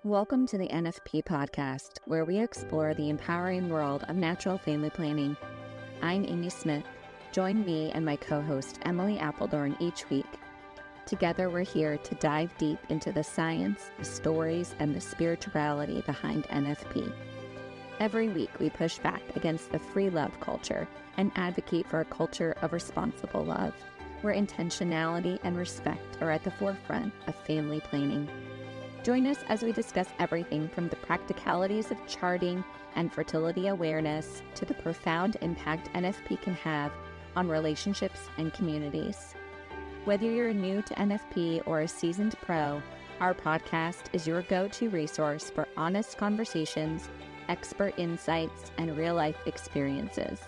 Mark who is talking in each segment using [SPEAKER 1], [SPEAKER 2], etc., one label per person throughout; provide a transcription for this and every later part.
[SPEAKER 1] Welcome to the NFP Podcast, where we explore the empowering world of natural family planning. I'm Amy Smith. Join me and my co-host Emily Appledorn each week. Together, we're here to dive deep into the science, the stories, and the spirituality behind NFP. Every week, we push back against the free love culture and advocate for a culture of responsible love, where intentionality and respect are at the forefront of family planning. Join us as we discuss everything from the practicalities of charting and fertility awareness to the profound impact NFP can have on relationships and communities. Whether you're new to NFP or a seasoned pro, our podcast is your go-to resource for honest conversations, expert insights, and real-life experiences.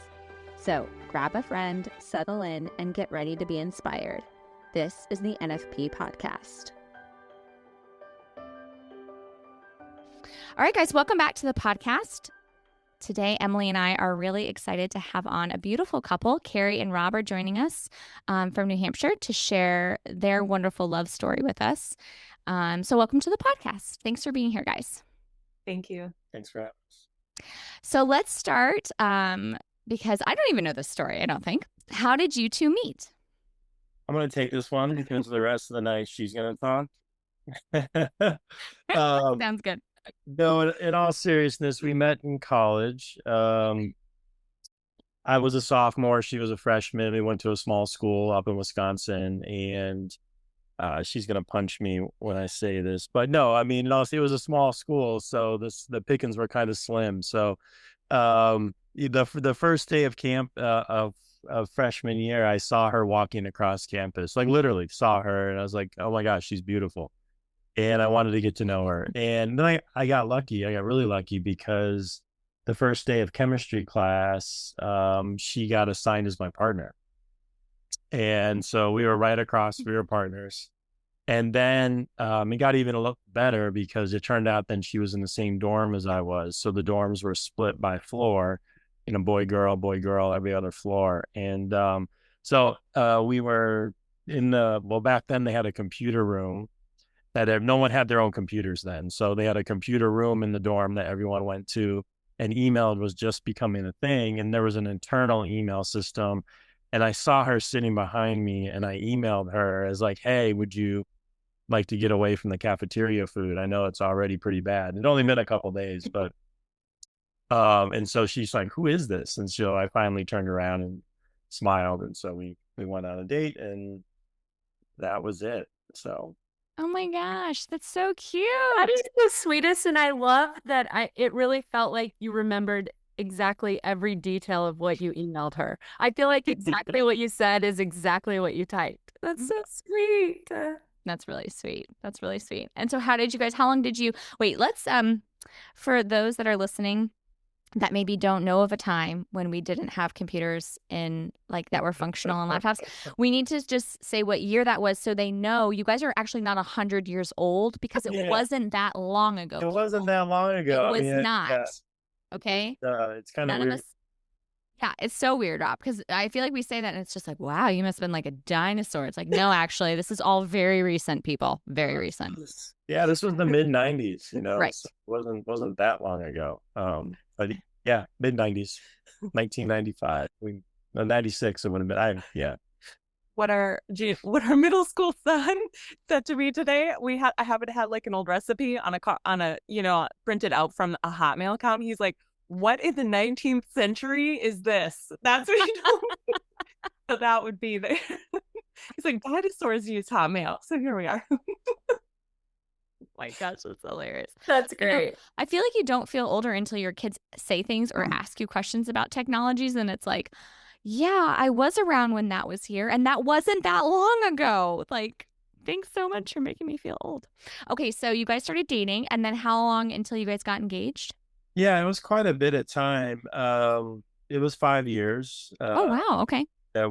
[SPEAKER 1] So grab a friend, settle in, and get ready to be inspired. This is the NFP Podcast.
[SPEAKER 2] All right, guys, welcome back to the podcast. Today, Emily and I are really excited to have on a beautiful couple. Kari and Rob are joining us from New Hampshire to share their wonderful love story with us. So welcome to the podcast. Thanks for being here, guys.
[SPEAKER 3] Thank you.
[SPEAKER 4] Thanks for having us.
[SPEAKER 2] So let's start because I don't even know this story, I don't think. How did you two meet?
[SPEAKER 4] I'm going to take this one because the rest of the night she's going to talk.
[SPEAKER 2] Sounds good.
[SPEAKER 4] No, in all seriousness, we met in college. I was a sophomore. She was a freshman. We went to a small school up in Wisconsin, and she's going to punch me when I say this. But no, I mean, it was a small school, so the pickings were kind of slim. So the first day of camp of freshman year, I saw her walking across campus, like literally saw her, and I was like, oh my gosh, she's beautiful. And I wanted to get to know her. And then I got lucky. I got really lucky because the first day of chemistry class, she got assigned as my partner. And so we were right across, we were partners. And then it got even a little better because it turned out then she was in the same dorm as I was. So the dorms were split by floor, boy, girl, every other floor. And so we were back then they had a computer room. That no one had their own computers then. So they had a computer room in the dorm that everyone went to, and email was just becoming a thing. And there was an internal email system. And I saw her sitting behind me, and I emailed her as like, hey, would you like to get away from the cafeteria food? I know it's already pretty bad. It only been a couple days, but and so she's like, who is this? And so I finally turned around and smiled. And so we went on a date, and that was it. So
[SPEAKER 2] Oh my gosh, that's so cute.
[SPEAKER 3] That is the sweetest, and I love that it really felt like you remembered exactly every detail of what you emailed her. I feel like exactly what you said is exactly what you typed. That's so sweet.
[SPEAKER 2] That's really sweet. That's really sweet. And so how long did you, let's, for those that are listening that maybe don't know of a time when we didn't have computers that were functional on laptops, we need to just say what year that was so they know you guys are actually not 100 years old because it wasn't that long ago.
[SPEAKER 4] It wasn't that long ago.
[SPEAKER 2] It was not. Yeah. Okay?
[SPEAKER 4] It's kind of weird.
[SPEAKER 2] Yeah, it's so weird, Rob, because I feel like we say that and it's just like, wow, you must have been like a dinosaur. It's like, no, actually, this is all very recent, people. Very recent.
[SPEAKER 4] Yeah, this was the mid-90s,
[SPEAKER 2] Right.
[SPEAKER 4] So it wasn't that long ago. But yeah, mid-90s, 1995. 96 it would have been.
[SPEAKER 3] What our middle school son said to me today, I happen to have like an old recipe on a printed out from a Hotmail account. He's like, what in the 19th century is this? That's what he told me. So that would be there. He's like, dinosaurs use Hotmail. So here we are.
[SPEAKER 2] My gosh, that's hilarious.
[SPEAKER 3] That's great.
[SPEAKER 2] I feel like you don't feel older until your kids say things or ask you questions about technologies. And it's like, yeah, I was around when that was here. And that wasn't that long ago. Like, thanks so much for making me feel old. Okay, so you guys started dating. And then how long until you guys got engaged?
[SPEAKER 4] Yeah, it was quite a bit of time. It was 5 years.
[SPEAKER 2] Oh, wow. Okay.
[SPEAKER 4] That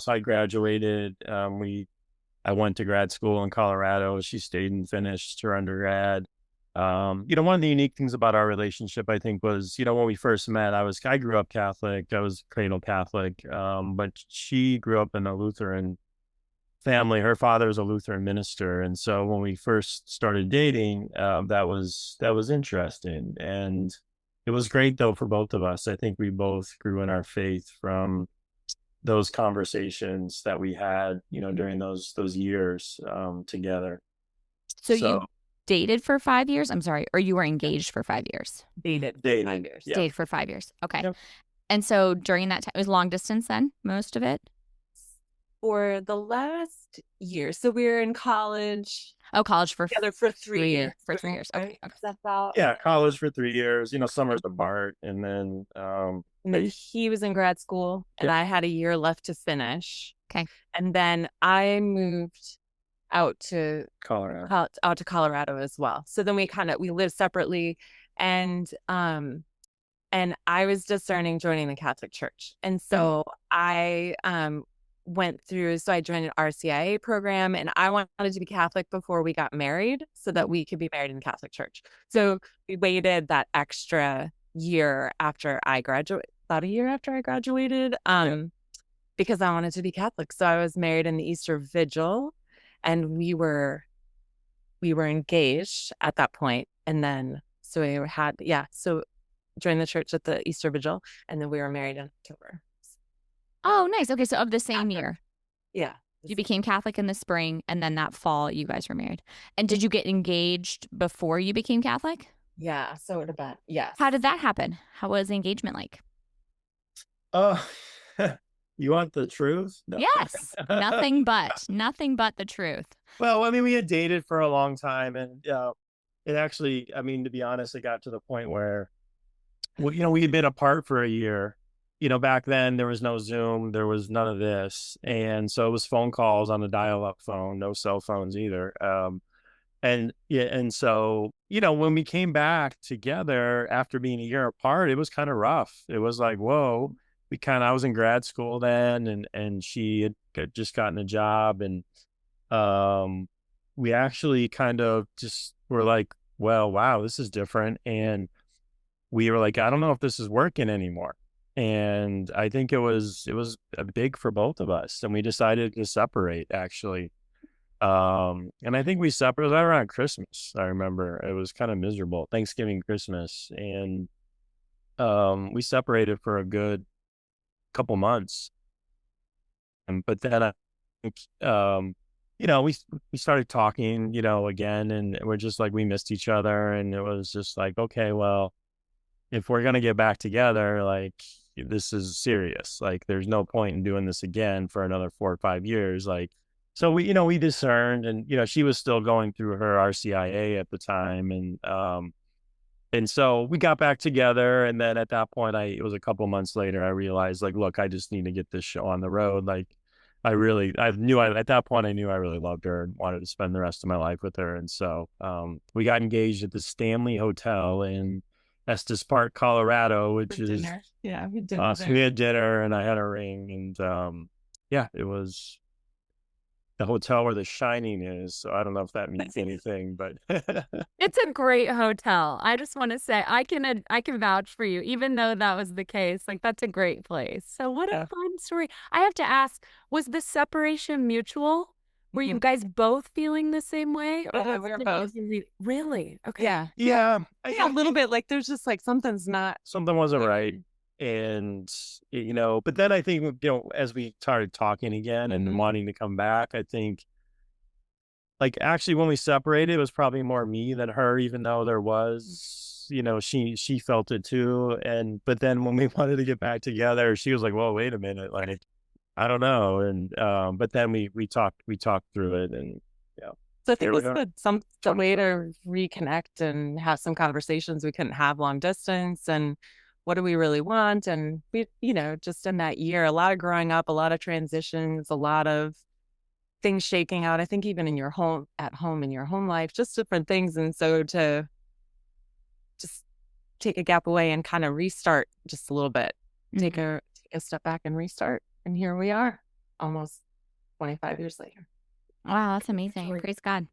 [SPEAKER 4] so I graduated. I went to grad school in Colorado. She stayed and finished her undergrad. One of the unique things about our relationship, I think, was, when we first met, I grew up Catholic. I was cradle Catholic. But she grew up in a Lutheran family. Her father was a Lutheran minister, and so when we first started dating, that was interesting, and it was great though for both of us. I think we both grew in our faith from those conversations that we had, during those years together.
[SPEAKER 2] So you dated for 5 years? I'm sorry, or you were engaged for 5 years?
[SPEAKER 3] Dated 5 years.
[SPEAKER 4] Yeah.
[SPEAKER 2] Dated for 5 years. Okay.
[SPEAKER 4] Yep.
[SPEAKER 2] And so during that time, it was long distance then, most of it?
[SPEAKER 3] For the last year. So we were in college.
[SPEAKER 2] Oh, college for
[SPEAKER 3] together for 3 years.
[SPEAKER 2] For 3 years. Okay.
[SPEAKER 3] Right? Is that about?
[SPEAKER 4] Yeah, college for 3 years, summers apart, and then
[SPEAKER 3] And then he was in grad school, and I had a year left to finish.
[SPEAKER 2] Okay.
[SPEAKER 3] And then I moved out to
[SPEAKER 4] Colorado.
[SPEAKER 3] as well. So then we lived separately, and I was discerning joining the Catholic Church, and so I I joined an RCIA program, and I wanted to be Catholic before we got married so that we could be married in the Catholic Church. So we waited that extra year after I graduated, about a year after I graduated, because I wanted to be Catholic. So I was married in the Easter Vigil, and we were engaged at that point. And then, so joined the church at the Easter Vigil, and then we were married in October.
[SPEAKER 2] Oh, nice. Okay, so of the same year.
[SPEAKER 3] Yeah.
[SPEAKER 2] You became Catholic in the spring, and then that fall you guys were married. And did you get engaged before you became Catholic?
[SPEAKER 3] Yeah, so it would have been, yes.
[SPEAKER 2] How did that happen? How was the engagement like?
[SPEAKER 4] You want the truth? No.
[SPEAKER 2] Yes. Nothing but the truth.
[SPEAKER 4] Well, I mean, we had dated for a long time, and it actually, I mean, to be honest, it got to the point where, we had been apart for a year. Back then there was no Zoom, there was none of this. And so it was phone calls on a dial-up phone, no cell phones either. And so, when we came back together after being a year apart, it was kind of rough. It was like, whoa, I was in grad school then, and she had just gotten a job, and we actually kind of just were like, well, wow, this is different. And we were like, I don't know if this is working anymore. And I think it was big for both of us, and we decided to separate, actually. And I think we separated around Christmas. I remember it was kind of miserable, Thanksgiving, Christmas, and we separated for a good couple months. But then we started talking, again, and we're just like, we missed each other, and it was just like, okay, well, if we're gonna get back together, like, this is serious. Like, there's no point in doing this again for another 4 or 5 years. Like, so we discerned, and she was still going through her RCIA at the time, and so we got back together. And then at that point, it was a couple months later, I realized, like, look, I just need to get this show on the road. Like, at that point I knew I really loved her and wanted to spend the rest of my life with her. And so we got engaged at the Stanley Hotel in Estes Park, Colorado, which is
[SPEAKER 3] dinner. Yeah, we did.
[SPEAKER 4] Awesome. We had dinner, and I had a ring, and it was the hotel where The Shining is. So I don't know if that means anything, but
[SPEAKER 2] it's a great hotel. I just want to say I can vouch for you, even though that was the case. Like, that's a great place. So what a fun story. I have to ask, was the separation mutual? Were you guys both feeling the same way?
[SPEAKER 3] We were both.
[SPEAKER 2] Really? Okay.
[SPEAKER 3] Yeah.
[SPEAKER 4] yeah,
[SPEAKER 3] A little bit. Like, there's just like something wasn't
[SPEAKER 4] right. And, but then I think, as we started talking again and wanting to come back, I think, like, actually when we separated, it was probably more me than her, even though there was, she felt it too. But then when we wanted to get back together, she was like, well, wait a minute, like, I don't know. And, but then we talked through it, and
[SPEAKER 3] So I think it was some way to reconnect and have some conversations we couldn't have long distance, and what do we really want? And we, just in that year, a lot of growing up, a lot of transitions, a lot of things shaking out. I think even in your home life, just different things. And so to just take a gap away and kind of restart just a little bit, take a step back and restart. And here we are, almost 25 years later.
[SPEAKER 2] Wow, that's amazing. Praise God.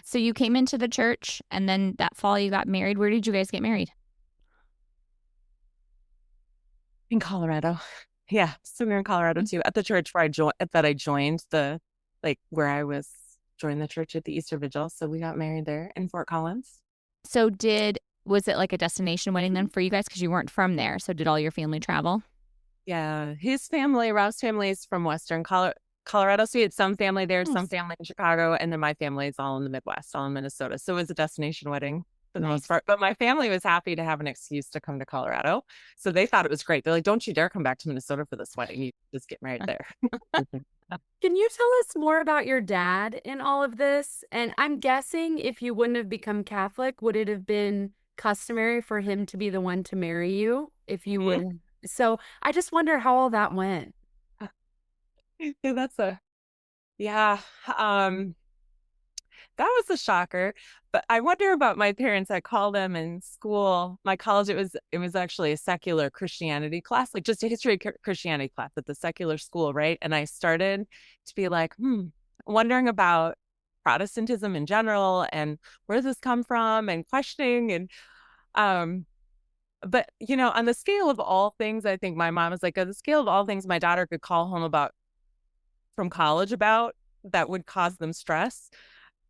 [SPEAKER 2] So you came into the church, and then that fall you got married. Where did you guys get married?
[SPEAKER 3] In Colorado. Yeah. So we were in Colorado too, at the church where I joined the like where I was joined the church at the Easter Vigil. So we got married there in Fort Collins.
[SPEAKER 2] So was it like a destination wedding then for you guys? Because you weren't from there. So did all your family travel?
[SPEAKER 3] Yeah. His family, Rob's family, is from Western Colorado. So he had some family there, some family in Chicago. And then my family is all in the Midwest, all in Minnesota. So it was a destination wedding for the most part. But my family was happy to have an excuse to come to Colorado. So they thought it was great. They're like, don't you dare come back to Minnesota for this wedding. You just get married there.
[SPEAKER 5] Can you tell us more about your dad in all of this? And I'm guessing if you wouldn't have become Catholic, would it have been customary for him to be the one to marry you if you would? So I just wonder how all that went.
[SPEAKER 3] Yeah, that was a shocker. But I wonder about my parents. I called them in school. My college, it was actually a secular Christianity class, like just a history of Christianity class at the secular school, right? And I started to be like, wondering about Protestantism in general and where does this come from and questioning but on the scale of all things, I think my mom was like, on the scale of all things my daughter could call home from college about that would cause them stress,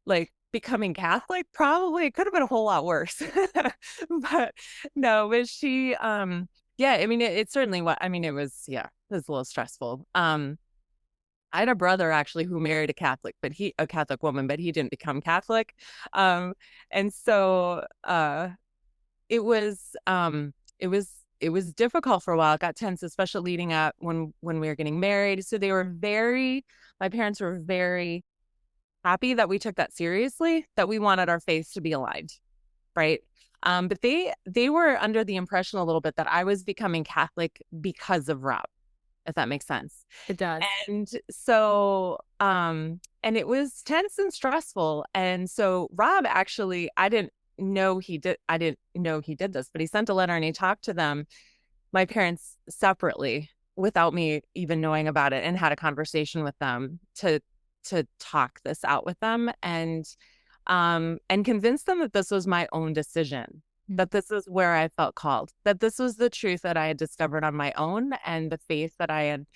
[SPEAKER 3] like becoming Catholic, probably it could have been a whole lot worse. But no, but she yeah, I mean it certainly it was a little stressful. I had a brother actually who married a Catholic woman, but he didn't become Catholic. And so it was difficult for a while. It got tense, especially leading up when we were getting married. So my parents were very happy that we took that seriously, that we wanted our faiths to be aligned, right? But they were under the impression a little bit that I was becoming Catholic because of Rob, if that makes sense.
[SPEAKER 5] It does.
[SPEAKER 3] And so, and it was tense and stressful. And so Rob actually, I didn't know he did this, but he sent a letter and he talked to them, my parents, separately without me even knowing about it, and had a conversation with them to talk this out with them and convince them that this was my own decision, that this is where I felt called, that this was the truth that I had discovered on my own and the faith that I had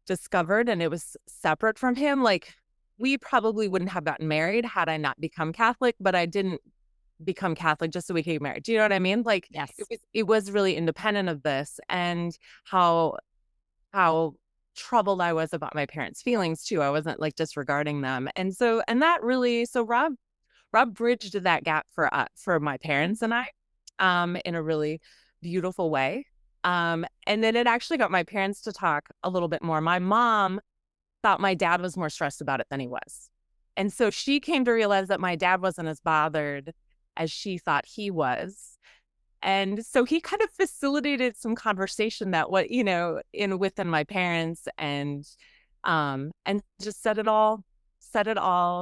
[SPEAKER 3] discovered, and it was separate from him. Like, we probably wouldn't have gotten married had I not become Catholic, but I didn't become Catholic just so we could get married. Do you know what I mean? Like,
[SPEAKER 2] yes,
[SPEAKER 3] it was really independent of this, and how troubled I was about my parents' feelings too. I wasn't like disregarding them. And that really, so Rob bridged that gap for my parents and I, in a really beautiful way. And then it actually got my parents to talk a little bit more. My mom thought my dad was more stressed about it than he was. And so she came to realize that my dad wasn't as bothered as she thought he was. And so he kind of facilitated some conversation that within my parents, and just said it all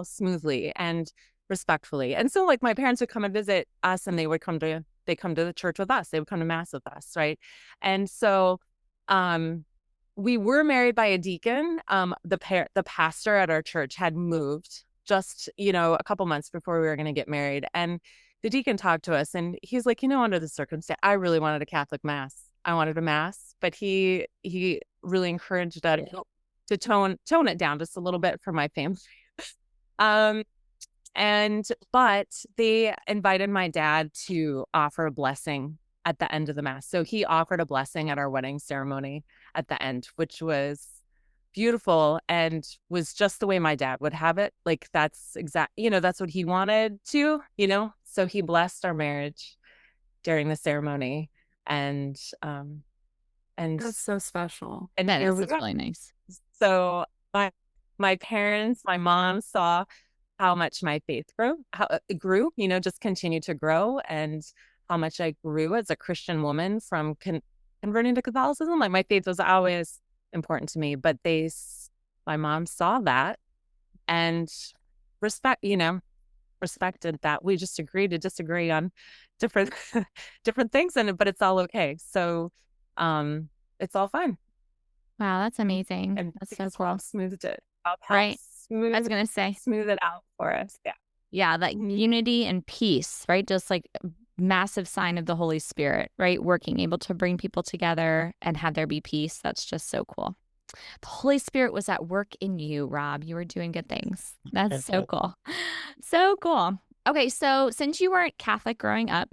[SPEAKER 3] smoothly and respectfully. And so like my parents would come and visit us, and they come to the church with us. They would come to mass with us, right? And so we were married by a deacon. The pastor at our church had moved just a couple months before we were going to get married, and the deacon talked to us, and he's like, under the circumstance, I really wanted a Catholic mass. I wanted a mass, but he really encouraged us to tone it down just a little bit for my family. But they invited my dad to offer a blessing at the end of the mass. So he offered a blessing at our wedding ceremony at the end, which was beautiful and was just the way my dad would have it. Like, that's that's what he wanted to, so he blessed our marriage during the ceremony. And
[SPEAKER 5] that's so special.
[SPEAKER 3] And
[SPEAKER 2] that is really nice.
[SPEAKER 3] So my parents, my mom saw how much my faith grew, just continued to grow, and how much I grew as a Christian woman from converting to Catholicism. Like, my faith was always important to me, but my mom saw that and respected that. We just agreed to disagree on different things, but it's all okay. So it's all fine.
[SPEAKER 2] Wow, that's amazing.
[SPEAKER 3] And
[SPEAKER 2] that's so cool.
[SPEAKER 3] Smoothed it out.
[SPEAKER 2] Right. I was gonna say,
[SPEAKER 3] smooth it out for us.
[SPEAKER 2] Yeah, that unity and peace, right? Just like a massive sign of the Holy Spirit, right? Working, able to bring people together and have there be peace. That's just so cool. The Holy Spirit was at work in you, Rob. You were doing good things. That's so cool. So cool. Okay, so since you weren't Catholic growing up,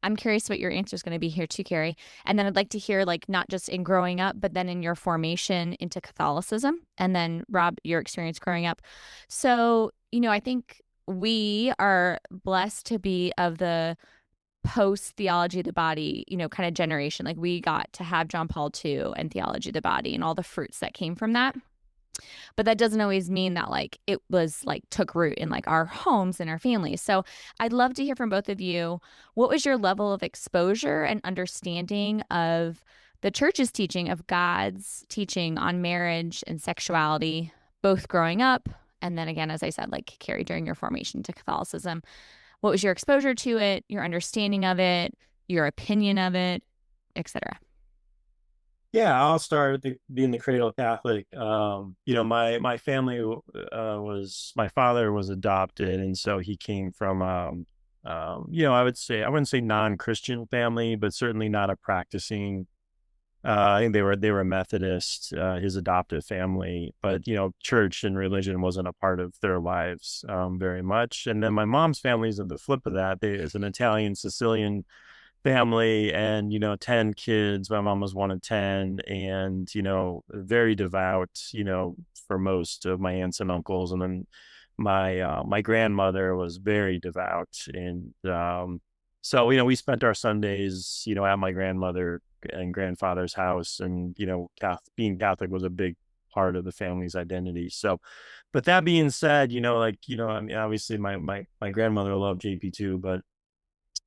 [SPEAKER 2] I'm curious what your answer is going to be here too, Kari. And then I'd like to hear, like, not just in growing up, but then in your formation into Catholicism. And then, Rob, your experience growing up. So, I think we are blessed to be of the post theology of the body, kind of generation. Like, we got to have John Paul II and theology of the body and all the fruits that came from that. But that doesn't always mean that like it was like took root in like our homes and our families. So I'd love to hear from both of you. What was your level of exposure and understanding of the church's teaching, of God's teaching on marriage and sexuality, both growing up and then again, as I said, like Kari, during your formation to Catholicism? What was your exposure to it, your understanding of it, your opinion of it, etc.?
[SPEAKER 4] Yeah, I'll start with being the cradle Catholic. My family my father was adopted, and so he came from I wouldn't say non-Christian family, but certainly not a practicing. I think they were Methodist, his adoptive family, but church and religion wasn't a part of their lives very much. And then my mom's family is the flip of that. It's an Italian Sicilian family, and 10 kids. My mom was one of 10, and very devout, for most of my aunts and uncles. And then my grandmother was very devout, and so we spent our Sundays at my grandmother and grandfather's house, and being Catholic was a big part of the family's identity. So, but that being said, I mean, obviously my grandmother loved JP too, but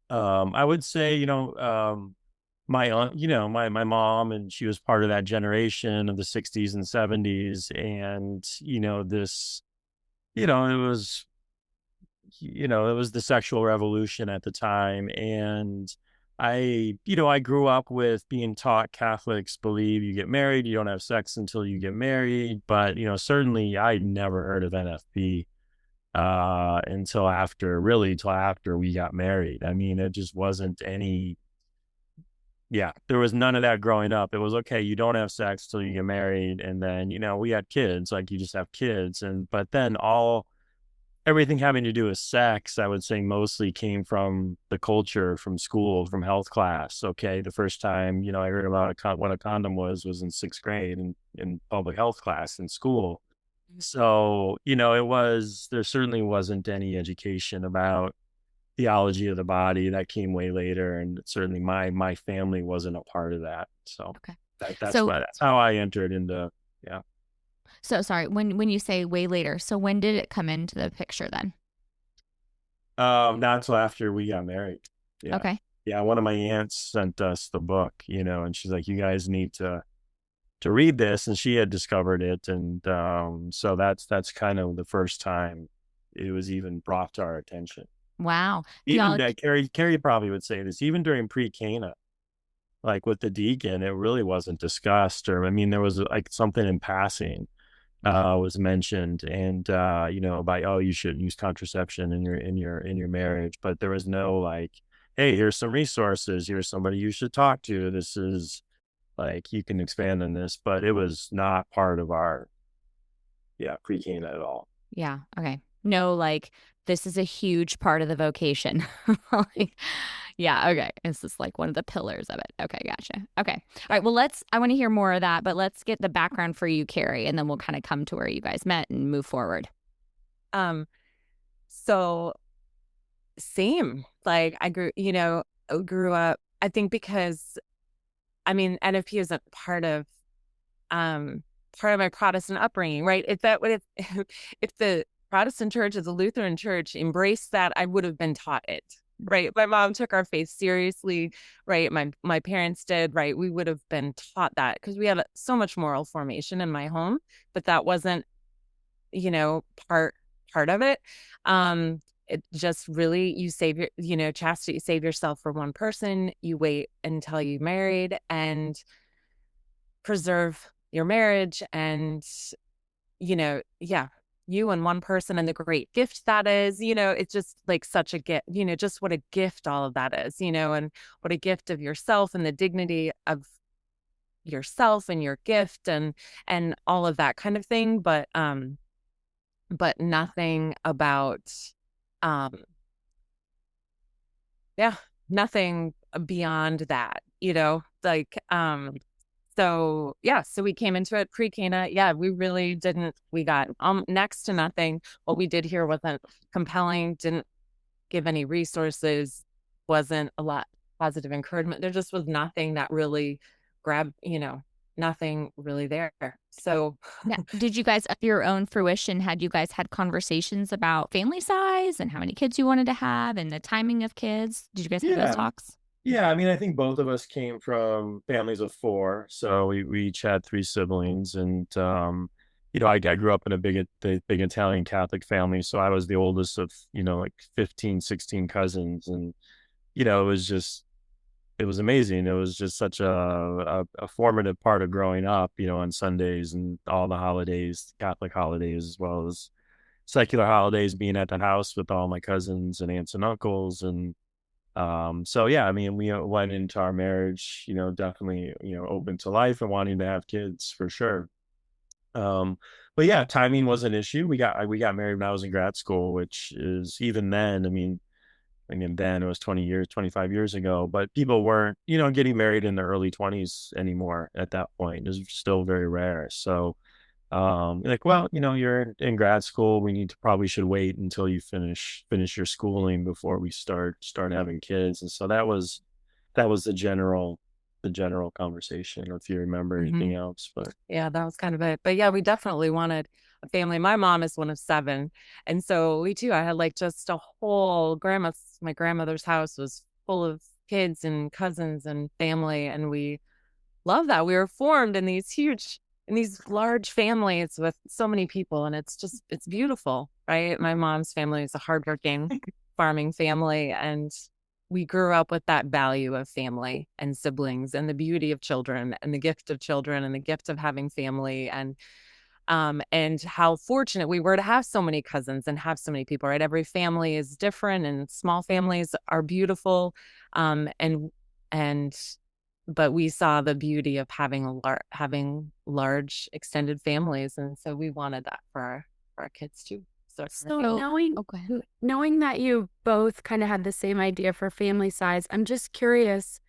[SPEAKER 4] I would say, my aunt, my mom, and she was part of that generation of the 60s and 70s. And, it was the sexual revolution at the time. And I grew up with being taught Catholics believe you get married, you don't have sex until you get married. But, certainly I never heard of NFP until after we got married. I mean, it just wasn't there was none of that growing up. It was, okay, you don't have sex till you get married. And then, we had kids, like you just have kids. But then everything having to do with sex, I would say mostly came from the culture, from school, from health class. Okay. The first time, I heard about what a condom was in 6th grade in public health class in school. So, there certainly wasn't any education about theology of the body. That came way later. And certainly my family wasn't a part of that. So
[SPEAKER 2] Okay.
[SPEAKER 4] that's how I entered into, yeah.
[SPEAKER 2] So sorry, when you say way later, so when did it come into the picture then?
[SPEAKER 4] Not until after we got married. Yeah.
[SPEAKER 2] Okay.
[SPEAKER 4] Yeah. One of my aunts sent us the book, and she's like, you guys need to read this, and she had discovered it. And so that's kind of the first time it was even brought to our attention.
[SPEAKER 2] Wow.
[SPEAKER 4] Even Kari probably would say this, even during pre-Cana, like with the deacon, it really wasn't discussed. Or, I mean, there was like something in passing was mentioned, and about, you shouldn't use contraception in your marriage, but there was no like, hey, here's some resources, here's somebody you should talk to, this is like, you can expand on this. But it was not part of our pre-Cana at all.
[SPEAKER 2] Yeah. Okay. No, like, this is a huge part of the vocation. Like, yeah. Okay. It's just like one of the pillars of it. Okay. Gotcha. Okay. All right. Well, I want to hear more of that, but let's get the background for you, Kari, and then we'll kind of come to where you guys met and move forward.
[SPEAKER 3] So same, like I grew up, I think, because I mean, NFP isn't part of my Protestant upbringing, right? If the Protestant church or the Lutheran church embraced that, I would have been taught it, right? My mom took our faith seriously, right? My parents did, right? We would have been taught that because we had so much moral formation in my home, but that wasn't, part of it. It just really, you save chastity, you save yourself for one person, you wait until you married and preserve your marriage, and you and one person, and the great gift that is, it's just like such a gift, just what a gift all of that is, and what a gift of yourself and the dignity of yourself and your gift and all of that kind of thing, but nothing about nothing beyond that, like so we came into it pre-Cana. Yeah, we really didn't, we got next to nothing. What we did here wasn't compelling, didn't give any resources, wasn't a lot positive encouragement. There just was nothing that really grabbed, nothing really there. So
[SPEAKER 2] Now, did you guys, of your own fruition, had you guys had conversations about family size and how many kids you wanted to have and the timing of kids? Did you guys have those talks?
[SPEAKER 4] Yeah, I mean, I think both of us came from families of four, so we each had three siblings, and I grew up in a big Italian Catholic family, so I was the oldest of like 15, 16 cousins, and it was amazing. It was just such a formative part of growing up, on Sundays and all the holidays, Catholic holidays, as well as secular holidays, being at the house with all my cousins and aunts and uncles. And so, yeah, I mean, we went into our marriage, definitely, open to life and wanting to have kids for sure. But yeah, timing was an issue. We got married when I was in grad school, which is, even then, I mean, then it was 25 years ago, but people weren't, getting married in their early 20s anymore at that point. It was still very rare. So, well, you're in grad school. We probably should wait until you finish your schooling before we start having kids. And so that was the general conversation, if you remember anything else. But
[SPEAKER 3] yeah, that was kind of it. But yeah, we definitely wanted a family. My mom is one of 7. And so I had like just a whole my grandmother's house was full of kids and cousins and family. And we love that. We were formed in these large families with so many people. And it's beautiful, right? My mom's family is a hardworking farming family. And we grew up with that value of family and siblings and the beauty of children and the gift of children and the gift of having family, and how fortunate we were to have so many cousins and have so many people, right? Every family is different and small families are beautiful. But we saw the beauty of having large extended families. And so we wanted that for our kids too.
[SPEAKER 5] So knowing that you both kind of had the same idea for family size, I'm just curious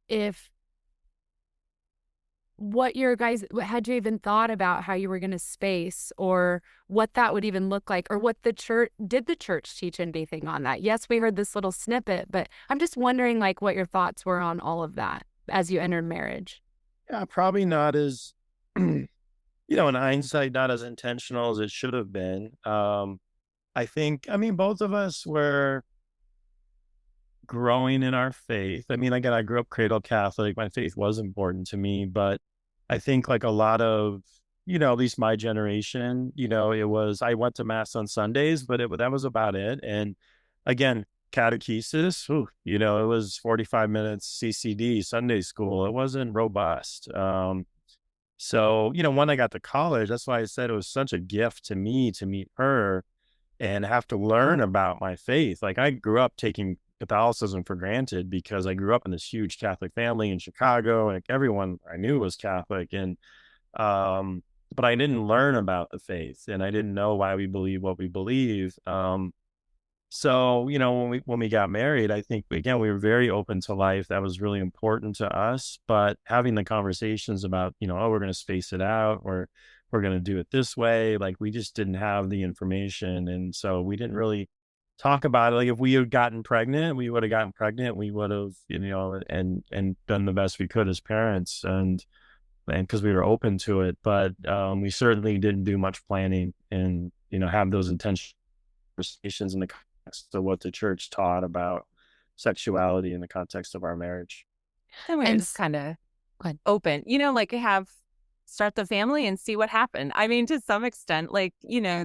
[SPEAKER 5] if had you even thought about how you were going to space, or what that would even look like, or did the church teach anything on that? Yes, we heard this little snippet, but I'm just wondering like what your thoughts were on all of that as you entered marriage.
[SPEAKER 4] Yeah, probably not as in hindsight, not as intentional as it should have been. I think, both of us were growing in our faith. I mean, again, I grew up cradle Catholic. My faith was important to me, but I think like a lot of, at least my generation, I went to mass on Sundays, but that was about it. And again, catechesis, it was 45 minutes CCD, Sunday school. It wasn't robust. So, when I got to college, that's why I said it was such a gift to me to meet her and have to learn about my faith. Like, I grew up taking Catholicism for granted because I grew up in this huge Catholic family in Chicago, and everyone I knew was Catholic. And, but I didn't learn about the faith, and I didn't know why we believe what we believe. So, when we got married, I think, again, we were very open to life. That was really important to us. But having the conversations about, we're going to space it out, or we're going to do it this way, like, we just didn't have the information. And so we didn't really talk about it. Like, if we had gotten pregnant, we would have gotten pregnant. We would have, and done the best we could as parents, and because we were open to it. But we certainly didn't do much planning and, have those intentional conversations in the to what the church taught about sexuality in the context of our marriage.
[SPEAKER 3] And we're just kind of open, like start the family and see what happened. I mean, to some extent, like,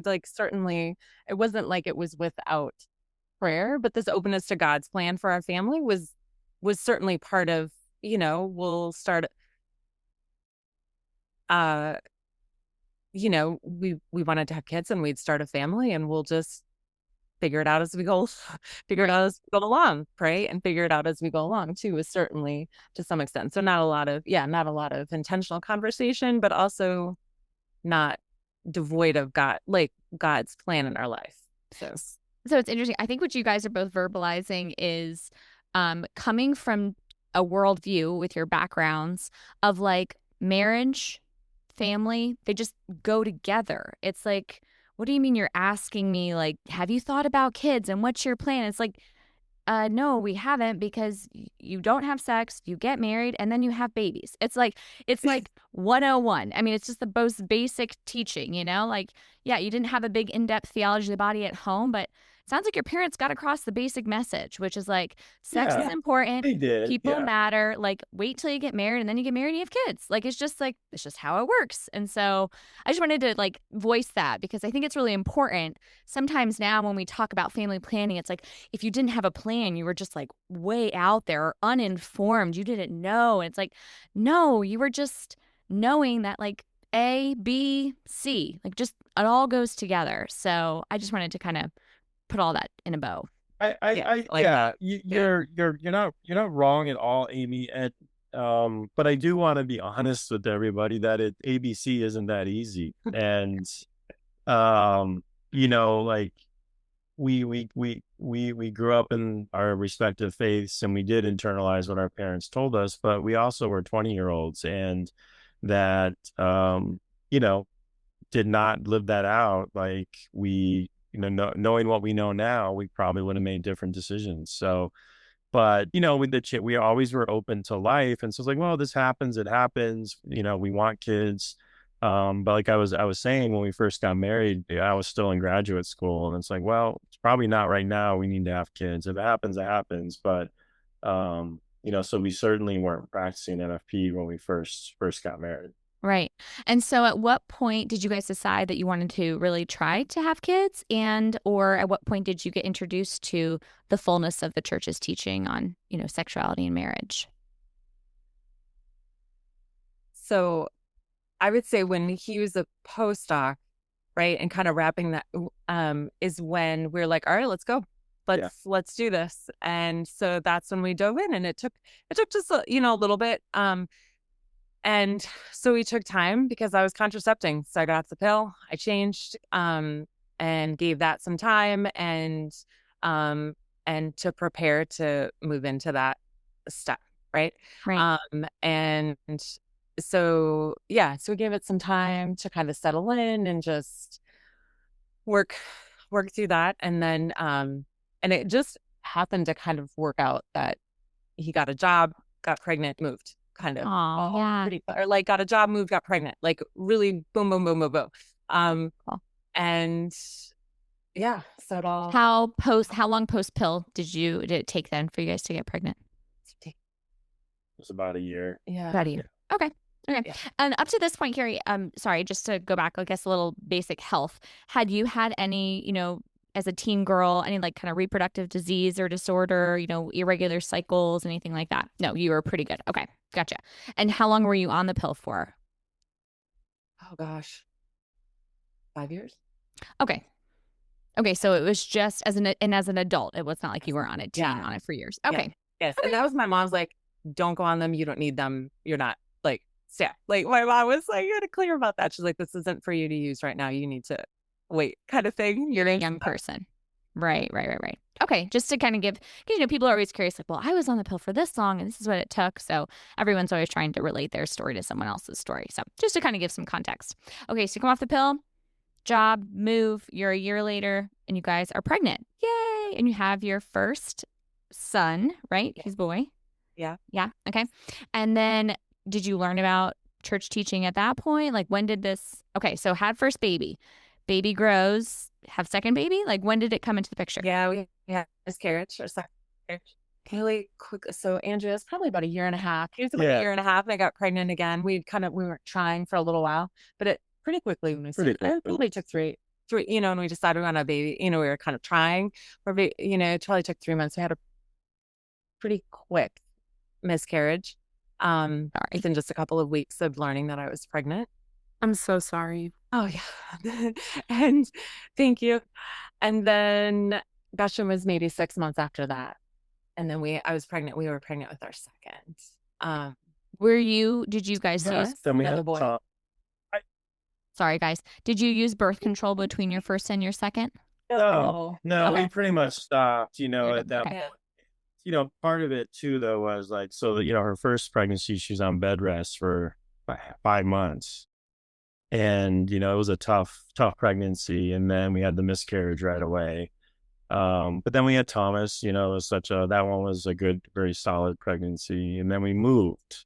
[SPEAKER 3] like certainly it wasn't like it was without prayer, but this openness to God's plan for our family was certainly part of, we'll start, we wanted to have kids and we'd start a family, and we'll just figure it out as we go, figure it out as we go along, pray and figure it out as we go along too, is certainly to some extent. So not a lot of intentional conversation, but also not devoid of God's plan in our life. So
[SPEAKER 2] it's interesting. I think what you guys are both verbalizing is coming from a worldview with your backgrounds of like marriage, family, they just go together. It's like, what do you mean you're asking me, like, have you thought about kids and what's your plan? It's like, no, we haven't, because you don't have sex, you get married, and then you have babies. It's like 101. I mean, it's just the most basic teaching, you know? Like, yeah, you didn't have a big in-depth theology of the body at home, but it sounds like your parents got across the basic message, which is like, sex is important.
[SPEAKER 4] They did.
[SPEAKER 2] People matter. Like, wait till you get married, and then you get married and you have kids. Like, it's just how it works. And so I just wanted to like voice that, because I think it's really important. Sometimes now when we talk about family planning, it's like, if you didn't have a plan, you were just like way out there or uninformed. You didn't know. And it's like, no, you were just knowing that like A, B, C, like just it all goes together. So I just wanted to kind of put all that in a bow.
[SPEAKER 4] You're not wrong at all, Amy. And but I do want to be honest with everybody that ABC isn't that easy. And you know, like we grew up in our respective faiths, and we did internalize what our parents told us, but we also were 20-year-olds, and that you know, did not live that out. Like we, you know, knowing what we know now, we probably would have made different decisions. So, but you know, with we always were open to life, and so it's like, well, this happens, it happens. You know, we want kids, but like I was saying, when we first got married, I was still in graduate school, and it's like, well, it's probably not right now. We need to have kids. If it happens, it happens. But you know, so we certainly weren't practicing NFP when we first got married.
[SPEAKER 2] Right. And so at what point did you guys decide that you wanted to really try to have kids? Or at what point did you get introduced to the fullness of the church's teaching on, you know, sexuality and marriage?
[SPEAKER 3] So I would say when he was a postdoc, right, and kind of wrapping that is when we're like, all right, let's go. Let's do this. And so that's when we dove in, and it took just a little bit. And so we took time because I was contracepting. So I got the pill, I changed, and gave that some time and to prepare to move into that step. Right.
[SPEAKER 2] Right.
[SPEAKER 3] And so we gave it some time to kind of settle in and just work through that. And then, and it just happened to kind of work out that he got a job, got pregnant, moved. Kind of or like got a job, moved, got pregnant, like really boom, boom, boom, boom, boom. And yeah, so it all.
[SPEAKER 2] How long post pill did it take then for you guys to get pregnant?
[SPEAKER 4] It was about a year.
[SPEAKER 3] Yeah.
[SPEAKER 2] About a year. Okay.
[SPEAKER 3] Yeah.
[SPEAKER 2] And up to this point, Kari, sorry, just to go back, I guess a little basic health. Had you had any, you know, as a teen girl, any like kind of reproductive disease or disorder, you know, irregular cycles, anything like that? No, you were pretty good. Okay. Gotcha. And how long were you on the pill for?
[SPEAKER 3] Oh gosh. 5 years.
[SPEAKER 2] Okay. So it was just as an adult. It was not like you were on it, on it for years. Okay.
[SPEAKER 3] Yes. Okay. And that was my mom's like, don't go on them. You don't need them. You're not like, like my mom was like, you're clear about that. She's like, this isn't for you to use right now. You need to wait, kind of thing.
[SPEAKER 2] You're a young person. Right. Okay, just to kind of give, because, you know, people are always curious, like, well, I was on the pill for this long and this is what it took. So everyone's always trying to relate their story to someone else's story. So just to kind of give some context. Okay, so you come off the pill, job, move, you're a year later, and you guys are pregnant. Yay! And you have your first son, right? He's a boy.
[SPEAKER 3] Yeah.
[SPEAKER 2] Yeah, okay. And then did you learn about church teaching at that point? Like, when did this, okay, so had first baby grows, have second baby? Like, when did it come into the picture?
[SPEAKER 3] Yeah, we had miscarriage or second miscarriage. Really quick. So Andrea's probably about a year and a half. He was about a year and a half, and I got pregnant again. We weren't trying for a little while, but it pretty quickly when we started, it probably took three, you know, and we decided we wanted a baby, you know, we were kind of trying for, you know, it probably took 3 months. We had a pretty quick miscarriage. Within just a couple of weeks of learning that I was pregnant.
[SPEAKER 5] I'm so sorry.
[SPEAKER 3] Oh yeah. And thank you. And then Besham was maybe 6 months after that. And then I was pregnant. We were pregnant with our second.
[SPEAKER 2] Did you guys
[SPEAKER 4] Yeah,
[SPEAKER 2] use,
[SPEAKER 4] then we
[SPEAKER 3] another
[SPEAKER 4] had
[SPEAKER 3] boy.
[SPEAKER 4] Tom.
[SPEAKER 2] sorry guys, did you use birth control between your first and your second?
[SPEAKER 4] No,
[SPEAKER 3] Okay.
[SPEAKER 4] we pretty much stopped,
[SPEAKER 2] You're
[SPEAKER 4] at
[SPEAKER 2] good.
[SPEAKER 4] that
[SPEAKER 2] Okay.
[SPEAKER 4] point. Part of it too, though, was like, so that, her first pregnancy, she was on bed rest for 5 months. And, it was a tough pregnancy. And then we had the miscarriage right away. But then we had Thomas, it was that one was a good, very solid pregnancy. And then we moved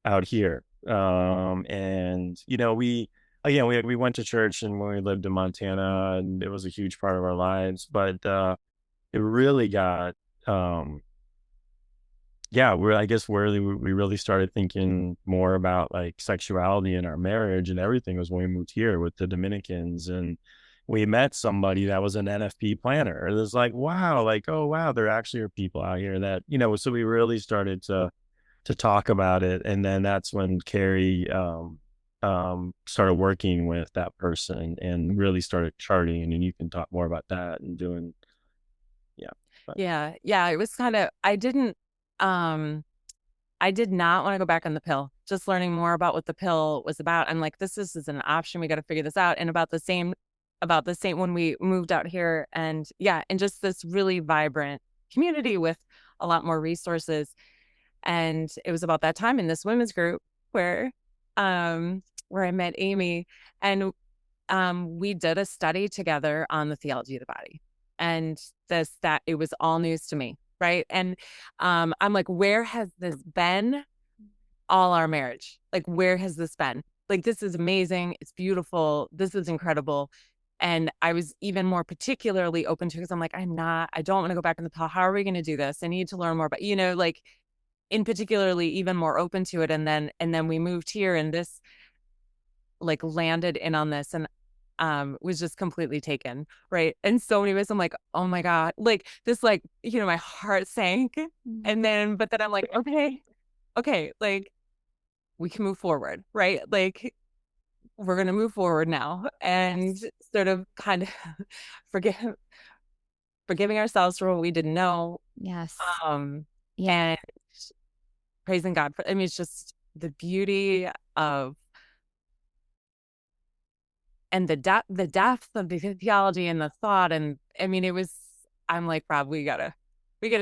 [SPEAKER 4] out here. And, we went to church and when we lived in Montana, and it was a huge part of our lives, but, it really got, I guess we really started thinking more about like sexuality in our marriage and everything was when we moved here with the Dominicans, and we met somebody that was an NFP planner. It was like, wow, like, oh wow, there actually are people out here that, so we really started to talk about it. And then that's when Kari started working with that person and really started charting, and you can talk more about that and doing
[SPEAKER 3] Yeah. It was kind of, I did not want to go back on the pill. Just learning more about what the pill was about. I'm like, this is an option. We got to figure this out. And about the same when we moved out here, and just this really vibrant community with a lot more resources. And it was about that time in this women's group where I met Amy, and we did a study together on the theology of the body. And that it was all news to me, right? And I'm like, where has this been all our marriage? Like, where has this been? Like, this is amazing. It's beautiful. This is incredible. And I was even more particularly open to, because I'm like, I don't want to go back in the pill. How are we going to do this? I need to learn more about, like, in particularly even more open to it. And then we moved here, and this like landed in on this, and was just completely taken, right? In so many ways, I'm like, oh my God, like this, like, my heart sank. And then, but then I'm like, okay, like we can move forward, right? Like we're going to move forward now, and sort of kind of forgiving ourselves for what we didn't know.
[SPEAKER 2] Yes.
[SPEAKER 3] And praising God for, it's just the beauty of, and the depth of the theology and the thought. And I'm like, Rob, we gotta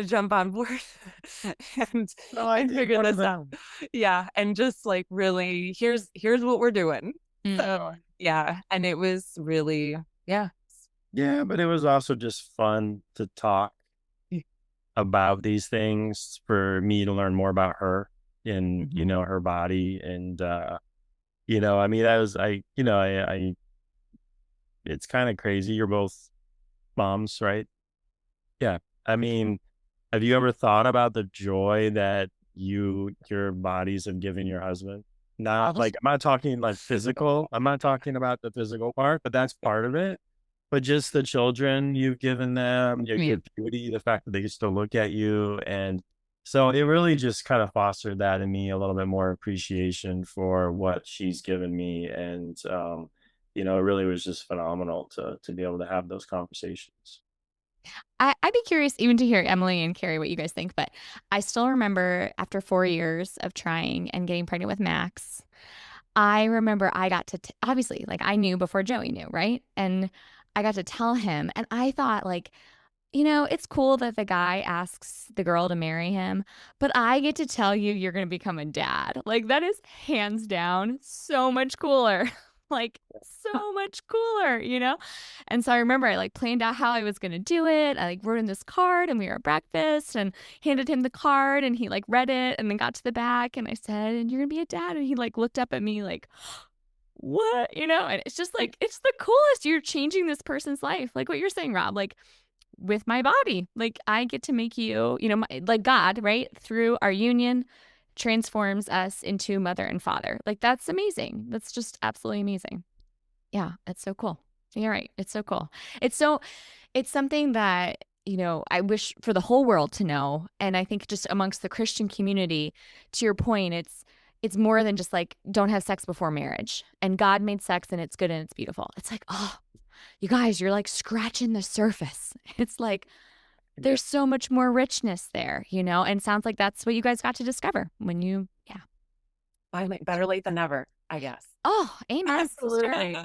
[SPEAKER 3] jump on board and figure this out. Yeah. And just like, really, here's what we're doing. So and it was really,
[SPEAKER 4] but it was also just fun to talk about these things, for me to learn more about her and, her body. And, it's kind of crazy. You're both moms, right? Yeah. Have you ever thought about the joy that your bodies have given your husband? Not like, I'm not talking like physical. I'm not talking about the physical part, but that's part of it. But just the children you've given them, your beauty, the fact that they used to look at you. And so it really just kind of fostered that in me, a little bit more appreciation for what she's given me. And, it really was just phenomenal to be able to have those conversations.
[SPEAKER 2] I'd be curious even to hear, Emily and Kari, what you guys think, but I still remember after 4 years of trying and getting pregnant with Max, I remember I got to, obviously, like I knew before Joey knew, right? And I got to tell him, and I thought like, it's cool that the guy asks the girl to marry him, but I get to tell you you're going to become a dad. Like that is hands down so much cooler. Like so much cooler, And so I remember I like planned out how I was going to do it. I like wrote in this card, and we were at breakfast and handed him the card, and he like read it and then got to the back, and I said, and you're going to be a dad. And he like looked up at me like, what, and it's just like, it's the coolest. You're changing this person's life. Like what you're saying, Rob, like with my body, like I get to make you, like God, right? Through our union transforms us into mother and father. Like that's amazing. That's just absolutely amazing. Yeah, it's so cool. You're right. It's so cool. It's something that, I wish for the whole world to know. And I think just amongst the Christian community, to your point, it's more than just like, don't have sex before marriage. And God made sex and it's good and it's beautiful. It's like, oh, you guys, you're like scratching the surface. It's like, there's so much more richness there, you know, and sounds like that's what you guys got to discover when you,
[SPEAKER 3] Finally, better late than never, I guess.
[SPEAKER 2] Oh, amen.
[SPEAKER 5] Absolutely.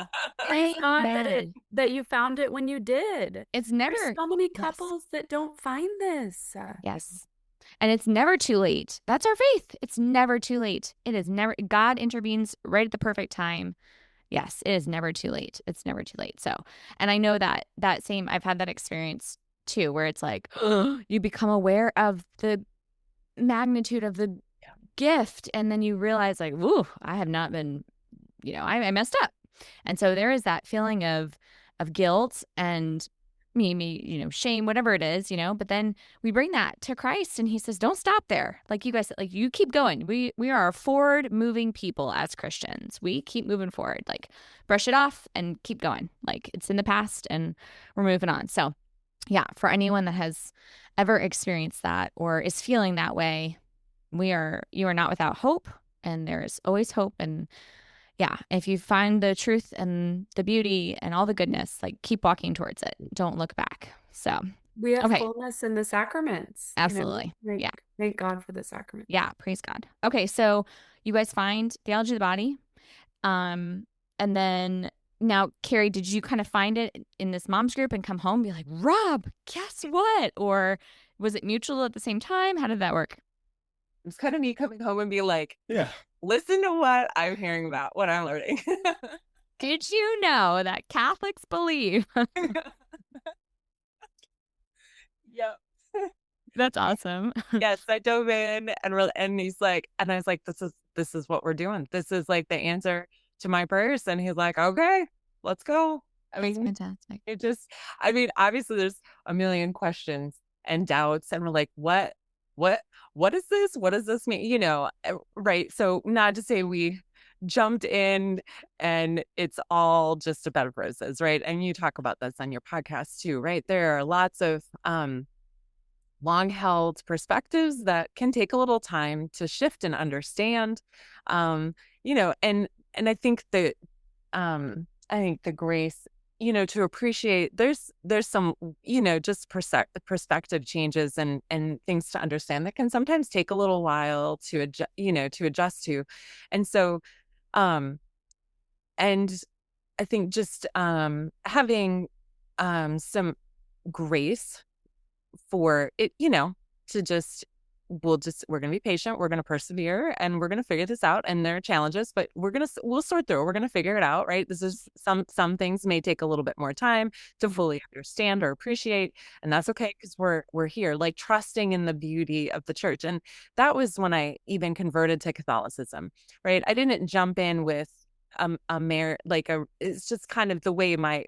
[SPEAKER 5] Thank God that you found it when you did.
[SPEAKER 2] It's never,
[SPEAKER 5] There's so many couples that don't find this.
[SPEAKER 2] yes. And it's never too late. That's our faith. It's never too late. It is never, God intervenes right at the perfect time. Yes, it is never too late. It's never too late. So, and I know that I've had that experience too, where it's like, you become aware of the magnitude of the gift. And then you realize like, woo, I have not been, you know, I messed up. And so there is that feeling of guilt and me, you know, shame, whatever it is, you know, but then we bring that to Christ and he says, don't stop there. Like you guys said, like you keep going. We are a forward moving people as Christians. We keep moving forward, like brush it off and keep going. Like it's in the past and we're moving on. So yeah, for anyone that has ever experienced that or is feeling that way, you are not without hope, and there is always hope. And yeah, if you find the truth and the beauty and all the goodness, like keep walking towards it. Don't look back. So
[SPEAKER 5] we have
[SPEAKER 2] okay.
[SPEAKER 5] fullness in the sacraments.
[SPEAKER 2] Absolutely.
[SPEAKER 5] Yeah. Thank God for the sacrament.
[SPEAKER 2] Yeah. Praise God. Okay. So you guys find Theology of the Body. And then now, Kari, did you kind of find it in this mom's group and come home and be like, Rob, guess what? Or was it mutual at the same time? How did that work?
[SPEAKER 3] It was kind of me coming home and be like,
[SPEAKER 4] Yeah.
[SPEAKER 3] Listen to what I'm hearing about, what I'm learning.
[SPEAKER 2] Did you know that Catholics believe?
[SPEAKER 3] Yep.
[SPEAKER 2] That's awesome.
[SPEAKER 3] Yes, I dove in and he's like, and I was like, this is what we're doing. This is like the answer to my prayers. And he's like, okay, let's go. I mean,
[SPEAKER 2] fantastic.
[SPEAKER 3] Obviously there's a million questions and doubts, and we're like, what is this? What does this mean? You know, right. So not to say we jumped in and it's all just a bed of roses, right? And you talk about this on your podcast too, right? There are lots of long held perspectives that can take a little time to shift and understand. You know, and I think that the grace, you know, to appreciate there's some, you know, just perspective changes and things to understand that can sometimes take a little while to adjust to. And so, and I think just having some grace for it, you know, to we're going to be patient, we're going to persevere, and we're going to figure this out. And there are challenges, but we'll sort through it. We're going to figure it out, right? This is some things may take a little bit more time to fully understand or appreciate, and that's okay, because we're here, like trusting in the beauty of the church. And that was when I even converted to Catholicism, right? I didn't jump in with it's just kind of the way my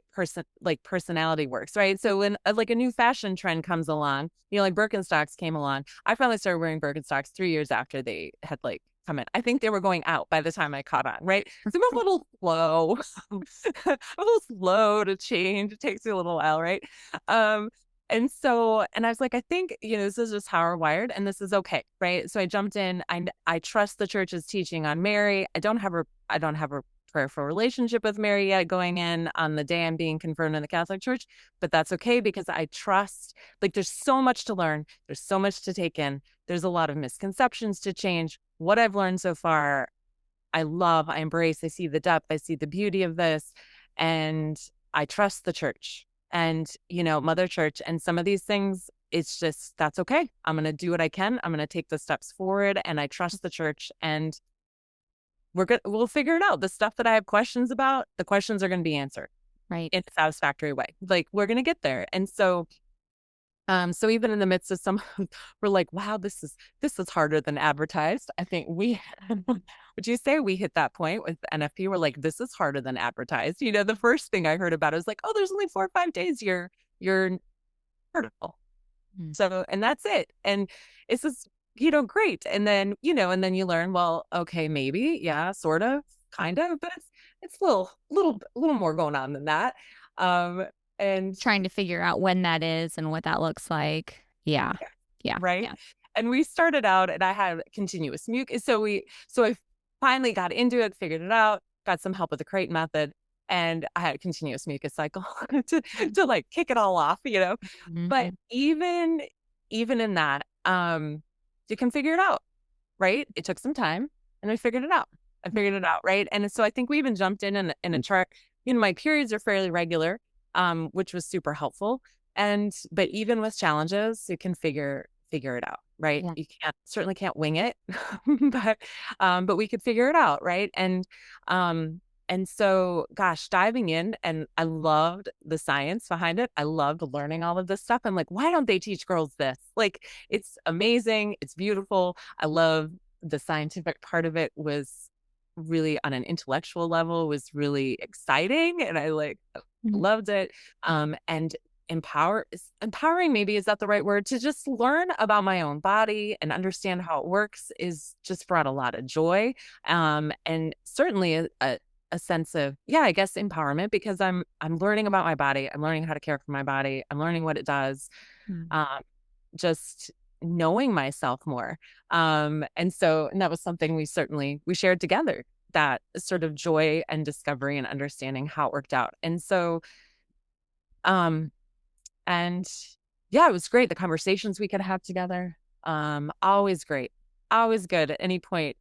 [SPEAKER 3] personality works, right? So when a new fashion trend comes along, you know, like Birkenstocks came along, I finally started wearing Birkenstocks 3 years after they had come in. I think they were going out by the time I caught on, right? So I'm a little slow, a little slow to change. It takes me a little while, right? And I was like, I think, you know, this is just how we're wired, and this is okay, right? So I jumped in. I trust the church's teaching on Mary. I don't have a prayerful relationship with Mary yet going in on the day I'm being confirmed in the Catholic Church, but that's okay, because I trust, there's so much to learn. There's so much to take in. There's a lot of misconceptions to change. What I've learned so far, I love, I embrace, I see the depth, I see the beauty of this, and I trust the church and, you know, Mother Church, and some of these things, it's just, that's okay. I'm going to do what I can. I'm going to take the steps forward, and I trust the church, and we'll figure it out. The stuff that I have questions about, the questions are going to be answered,
[SPEAKER 2] right,
[SPEAKER 3] in a satisfactory way. Like, we're going to get there. And so even in the midst of some, we're like, wow, this is harder than advertised. I think would you say we hit that point with NFP? We're like, this is harder than advertised. You know, the first thing I heard about it was like, oh, there's only 4 or 5 days you're article. So, and that's it. And it's just, you know, great. And then, you know, and then you learn, well, okay, maybe, yeah, sort of, kind of, but it's a little more going on than that. And
[SPEAKER 2] trying to figure out when that is and what that looks like. Yeah.
[SPEAKER 3] Right.
[SPEAKER 2] Yeah.
[SPEAKER 3] And we started out, and I had continuous mucus. So I finally got into it, figured it out, got some help with the Crate method. and I had a continuous mucus cycle to like kick it all off, But even in that, you can figure it out, right? It took some time, and we figured it out. I figured it out, right? And so I think we even jumped in a chart. My periods are fairly regular, which was super helpful. But even with challenges, you can figure it out, right?
[SPEAKER 2] Yeah.
[SPEAKER 3] You certainly can't wing it, but we could figure it out, right? And so, gosh, diving in, and I loved the science behind it. I loved learning all of this stuff. I'm like, why don't they teach girls this? Like, it's amazing. It's beautiful. I love the scientific part of it. Was really on an intellectual level, was really exciting, and I loved it. And empowering, maybe, is that the right word, to just learn about my own body and understand how it works, is just brought a lot of joy, and certainly a sense of, I guess, empowerment, because I'm learning about my body. I'm learning how to care for my body. I'm learning what it does. Just knowing myself more. And that was something we shared together, that sort of joy and discovery and understanding how it worked out. And so, it was great. The conversations we could have together, always great, always good at any point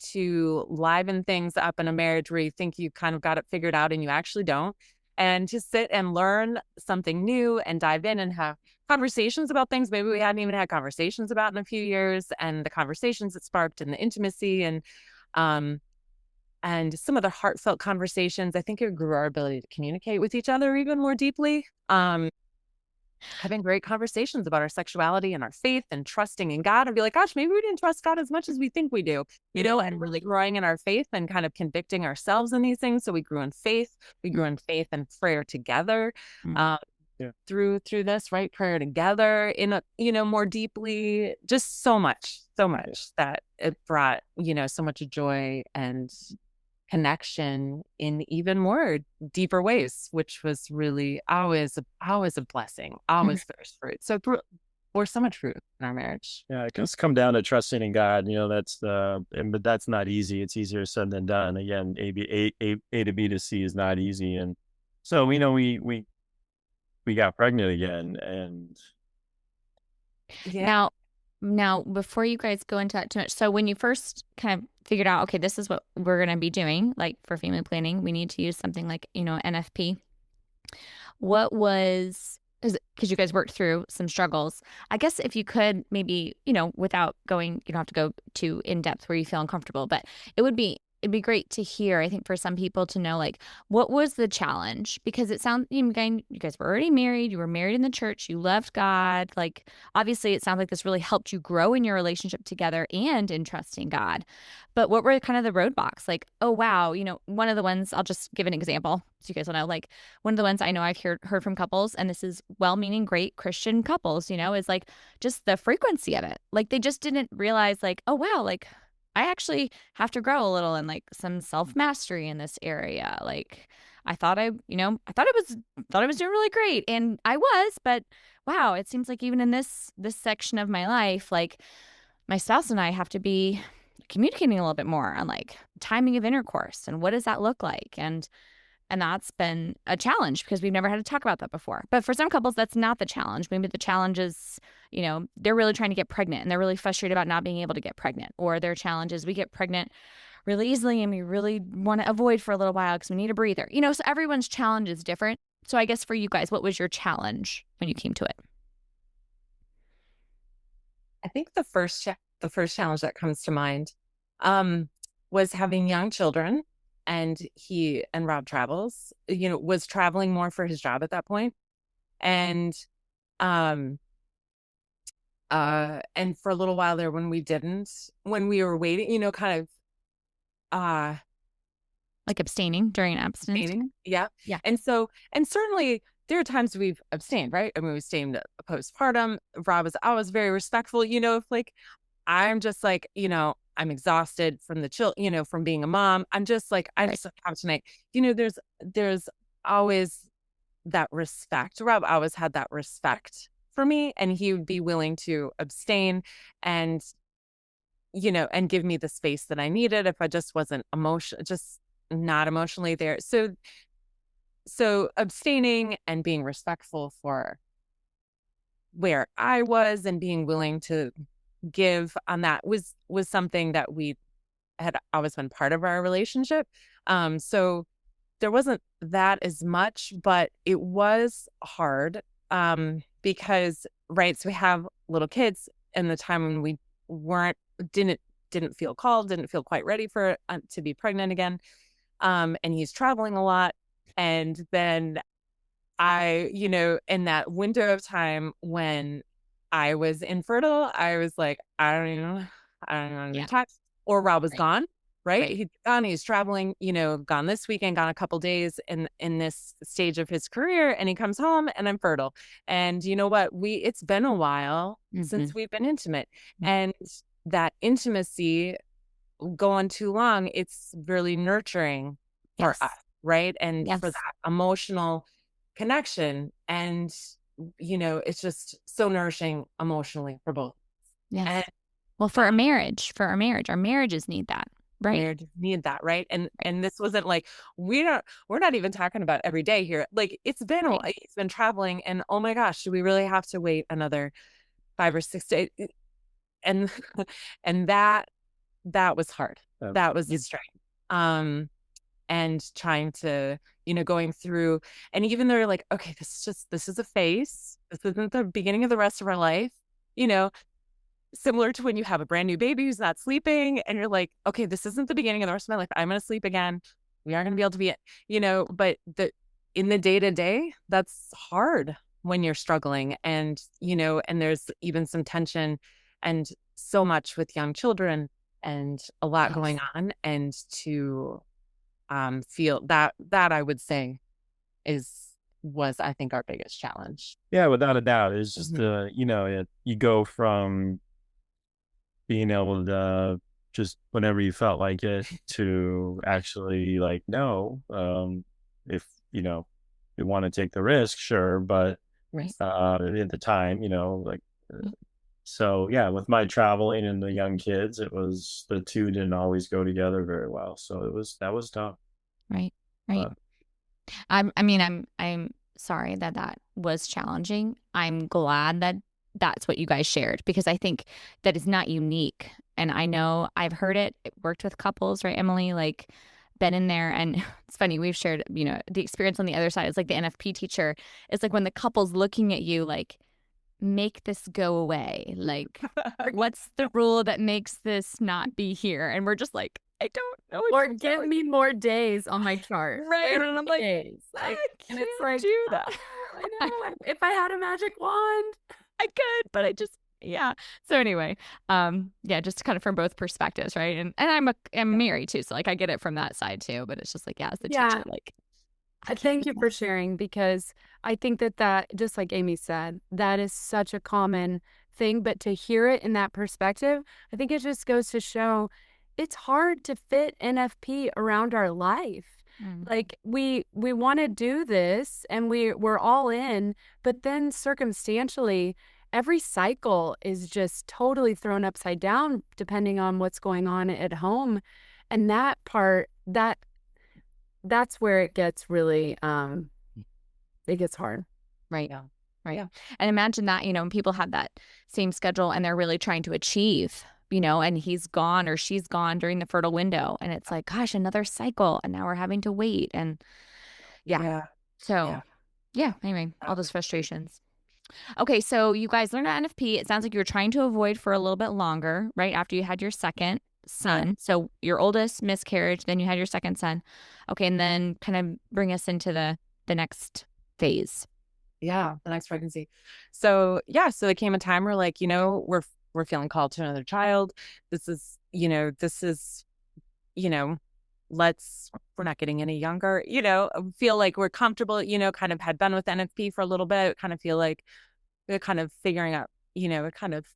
[SPEAKER 3] to liven things up in a marriage where you think you kind of got it figured out and you actually don't, and to sit and learn something new and dive in and have conversations about things maybe we hadn't even had conversations about in a few years, and the conversations it sparked, and the intimacy, and some of the heartfelt conversations. I think it grew our ability to communicate with each other even more deeply. Having great conversations about our sexuality and our faith, and trusting in God, and be like, gosh, maybe we didn't trust God as much as we think we do, and really growing in our faith and kind of convicting ourselves in these things. So we grew in faith. We grew in faith and prayer together, through this, right? Prayer together in more deeply, just so much that it brought, so much joy and connection in even more deeper ways, which was really always a blessing, always bears fruit. So bore so much fruit in our marriage.
[SPEAKER 4] Yeah, it does come down to trusting in God. But that's not easy. It's easier said than done. Again, A to B to C is not easy, and so we got pregnant again, and
[SPEAKER 2] Now, before you guys go into that too much, so when you first kind of figured out, okay, this is what we're going to be doing, like for family planning, we need to use something like, NFP. What was, because you guys worked through some struggles, I guess if you could maybe, without going, you don't have to go too in depth where you feel uncomfortable, but it'd be great to hear, I think, for some people to know, like, what was the challenge? Because it sounds, you guys were already married, you were married in the church, you loved God. Like, obviously, it sounds like this really helped you grow in your relationship together and in trusting God. But what were kind of the roadblocks? Like, oh, wow, one of the ones, I'll just give an example so you guys will know, like, one of the ones I know I've heard from couples, and this is well-meaning, great Christian couples, is like just the frequency of it. Like, they just didn't realize, like, oh, wow, like, I actually have to grow a little in like some self-mastery in this area. Like, I thought I was doing really great, and I was, but wow, it seems like even in this section of my life, like, my spouse and I have to be communicating a little bit more on like timing of intercourse and what does that look like, and that's been a challenge because we've never had to talk about that before. But for some couples, that's not the challenge. Maybe the challenge is, they're really trying to get pregnant and they're really frustrated about not being able to get pregnant. Or their challenge is we get pregnant really easily and we really want to avoid for a little while because we need a breather. So everyone's challenge is different. So I guess for you guys, what was your challenge when you came to it?
[SPEAKER 3] I think the first challenge that comes to mind was having young children. And Rob travels, was traveling more for his job at that point. And for a little while there when we were waiting, kind of
[SPEAKER 2] like abstaining during abstinence.
[SPEAKER 3] Yeah. And certainly there are times we've abstained, right? I mean, we abstained postpartum. Rob was always very respectful, if like, I'm just like, I'm exhausted from the from being a mom. I'm just like, I just have tonight. There's always that respect. Rob always had that respect for me, and he would be willing to abstain and, and give me the space that I needed if I just wasn't not emotionally there. So abstaining and being respectful for where I was and being willing to give on that was something that we had always been part of our relationship. So there wasn't that as much, but it was hard because, right, so we have little kids, and the time when we didn't feel called, didn't feel quite ready for to be pregnant again. And he's traveling a lot. And then I, in that window of time when I was infertile, I was like, I don't know
[SPEAKER 2] Yeah.
[SPEAKER 3] talk. Or Rob was
[SPEAKER 2] Right.
[SPEAKER 3] gone, right?
[SPEAKER 2] Right.
[SPEAKER 3] He's gone, he's traveling, gone this weekend, gone a couple days in this stage of his career, and he comes home and I'm fertile. And you know what? It's been a while since we've been intimate. And that intimacy going too long, it's really nurturing for
[SPEAKER 2] Yes.
[SPEAKER 3] us, right? And
[SPEAKER 2] Yes.
[SPEAKER 3] for that emotional connection. And, it's just so nourishing emotionally for both.
[SPEAKER 2] Yes.
[SPEAKER 3] And
[SPEAKER 2] Well, for our marriages need that, right?
[SPEAKER 3] marriages need that, right? And this wasn't like, we're not even talking about every day here. Like, it's been traveling, and oh my gosh, do we really have to wait another 5 or 6 days? And and that was hard. That was the strain. And trying to, going through, and even though you're like, okay, this is a phase. This isn't the beginning of the rest of our life, similar to when you have a brand new baby who's not sleeping and you're like, okay, this isn't the beginning of the rest of my life. I'm going to sleep again. We aren't going to be able to be, but in the day to day, that's hard when you're struggling, and, and there's even some tension and so much with young children and a lot going on, and to feel that I would say was I think our biggest challenge.
[SPEAKER 4] Yeah, without a doubt. It's just you go from being able to just whenever you felt like it to actually like, no, if you want to take the risk, sure, but
[SPEAKER 2] Right.
[SPEAKER 4] at the time, so yeah, with my traveling and the young kids, it was the two didn't always go together very well, so that was tough.
[SPEAKER 2] Right. I'm sorry that was challenging. I'm glad that that's what you guys shared, because I think that is not unique. And I know I've heard it worked with couples, right, Emily? Like, been in there, and it's funny, we've shared, the experience on the other side. It's like the NFP teacher. It's like when the couple's looking at you like, make this go away. Like, what's the rule that makes this not be here? And we're just like, I don't know.
[SPEAKER 5] Or give me more days on my chart.
[SPEAKER 2] Right. And I'm like,
[SPEAKER 5] Days.
[SPEAKER 2] I
[SPEAKER 5] and
[SPEAKER 2] can't
[SPEAKER 5] it's like,
[SPEAKER 2] do that.
[SPEAKER 5] I know. If I had a magic wand,
[SPEAKER 2] I could, but I just, yeah. So anyway, just kind of from both perspectives, right? And I'm married too, so like I get it from that side too. But it's just like, as the teacher, like,
[SPEAKER 5] thank you for sharing, because I think that just like Amy said, that is such a common thing. But to hear it in that perspective, I think it just goes to show it's hard to fit NFP around our life. Like, we want to do this and we're all in, but then circumstantially, every cycle is just totally thrown upside down depending on what's going on at home. And that part, that's where it gets really, it gets hard.
[SPEAKER 2] Right. Yeah. Right. Yeah. And imagine that, when people have that same schedule and they're really trying to achieve, and he's gone or she's gone during the fertile window, and it's like, gosh, another cycle, and now we're having to wait. And anyway, all those frustrations. Okay. So you guys learned at NFP. It sounds like you were trying to avoid for a little bit longer, right? After you had your second son. So your oldest miscarriage, then you had your second son. Okay. And then kind of bring us into the next phase.
[SPEAKER 3] Yeah. The next pregnancy. So there came a time where, like, we're feeling called to another child. This is, we're not getting any younger, feel like we're comfortable, kind of had been with NFP for a little bit, kind of feel like we're kind of figuring out, it kind of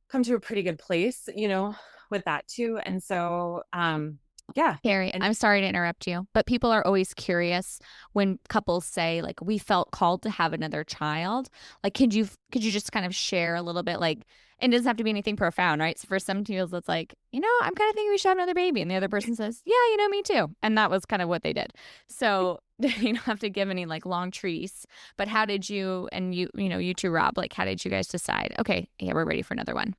[SPEAKER 3] come to a pretty good place, with that too. And so, Yeah.
[SPEAKER 2] Kari, I'm sorry to interrupt you, but people are always curious when couples say, like, we felt called to have another child. Like, could you just kind of share a little bit, like, and it doesn't have to be anything profound, right? So for some people, it's like, I'm kind of thinking we should have another baby. And the other person says, yeah, me too. And that was kind of what they did. So you don't have to give any like long treats, but how did you, and you two, Rob, like, how did you guys decide? Okay, yeah, we're ready for another one.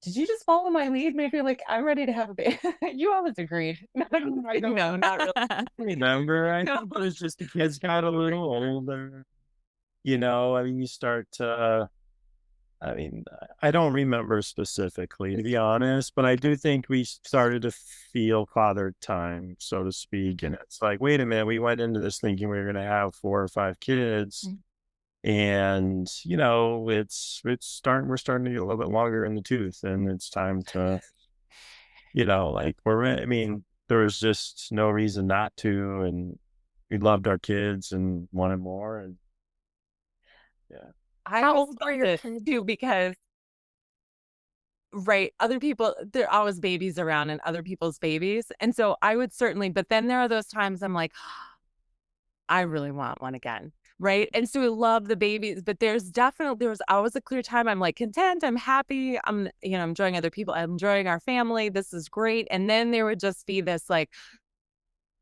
[SPEAKER 3] Did you just follow my lead? Maybe like, I'm ready to have a baby. You always agreed. No, not really.
[SPEAKER 4] I remember. I know, but it's just the kids got a little older. You start to. I don't remember specifically, to be honest, but I do think we started to feel father time, so to speak. And it's like, wait a minute, we went into this thinking we were going to have 4 or 5 kids. And, we're starting to get a little bit longer in the tooth, and it's time to, there was just no reason not to. And we loved our kids and wanted more. And yeah.
[SPEAKER 3] How old are your kids too? Because, right, other people, there are always babies around and other people's babies. And so I would certainly, but then there are those times I'm like, I really want one again. Right. And so we love the babies, but there was always a clear time. I'm like content. I'm happy. I'm enjoying other people. I'm enjoying our family. This is great. And then there would just be this like,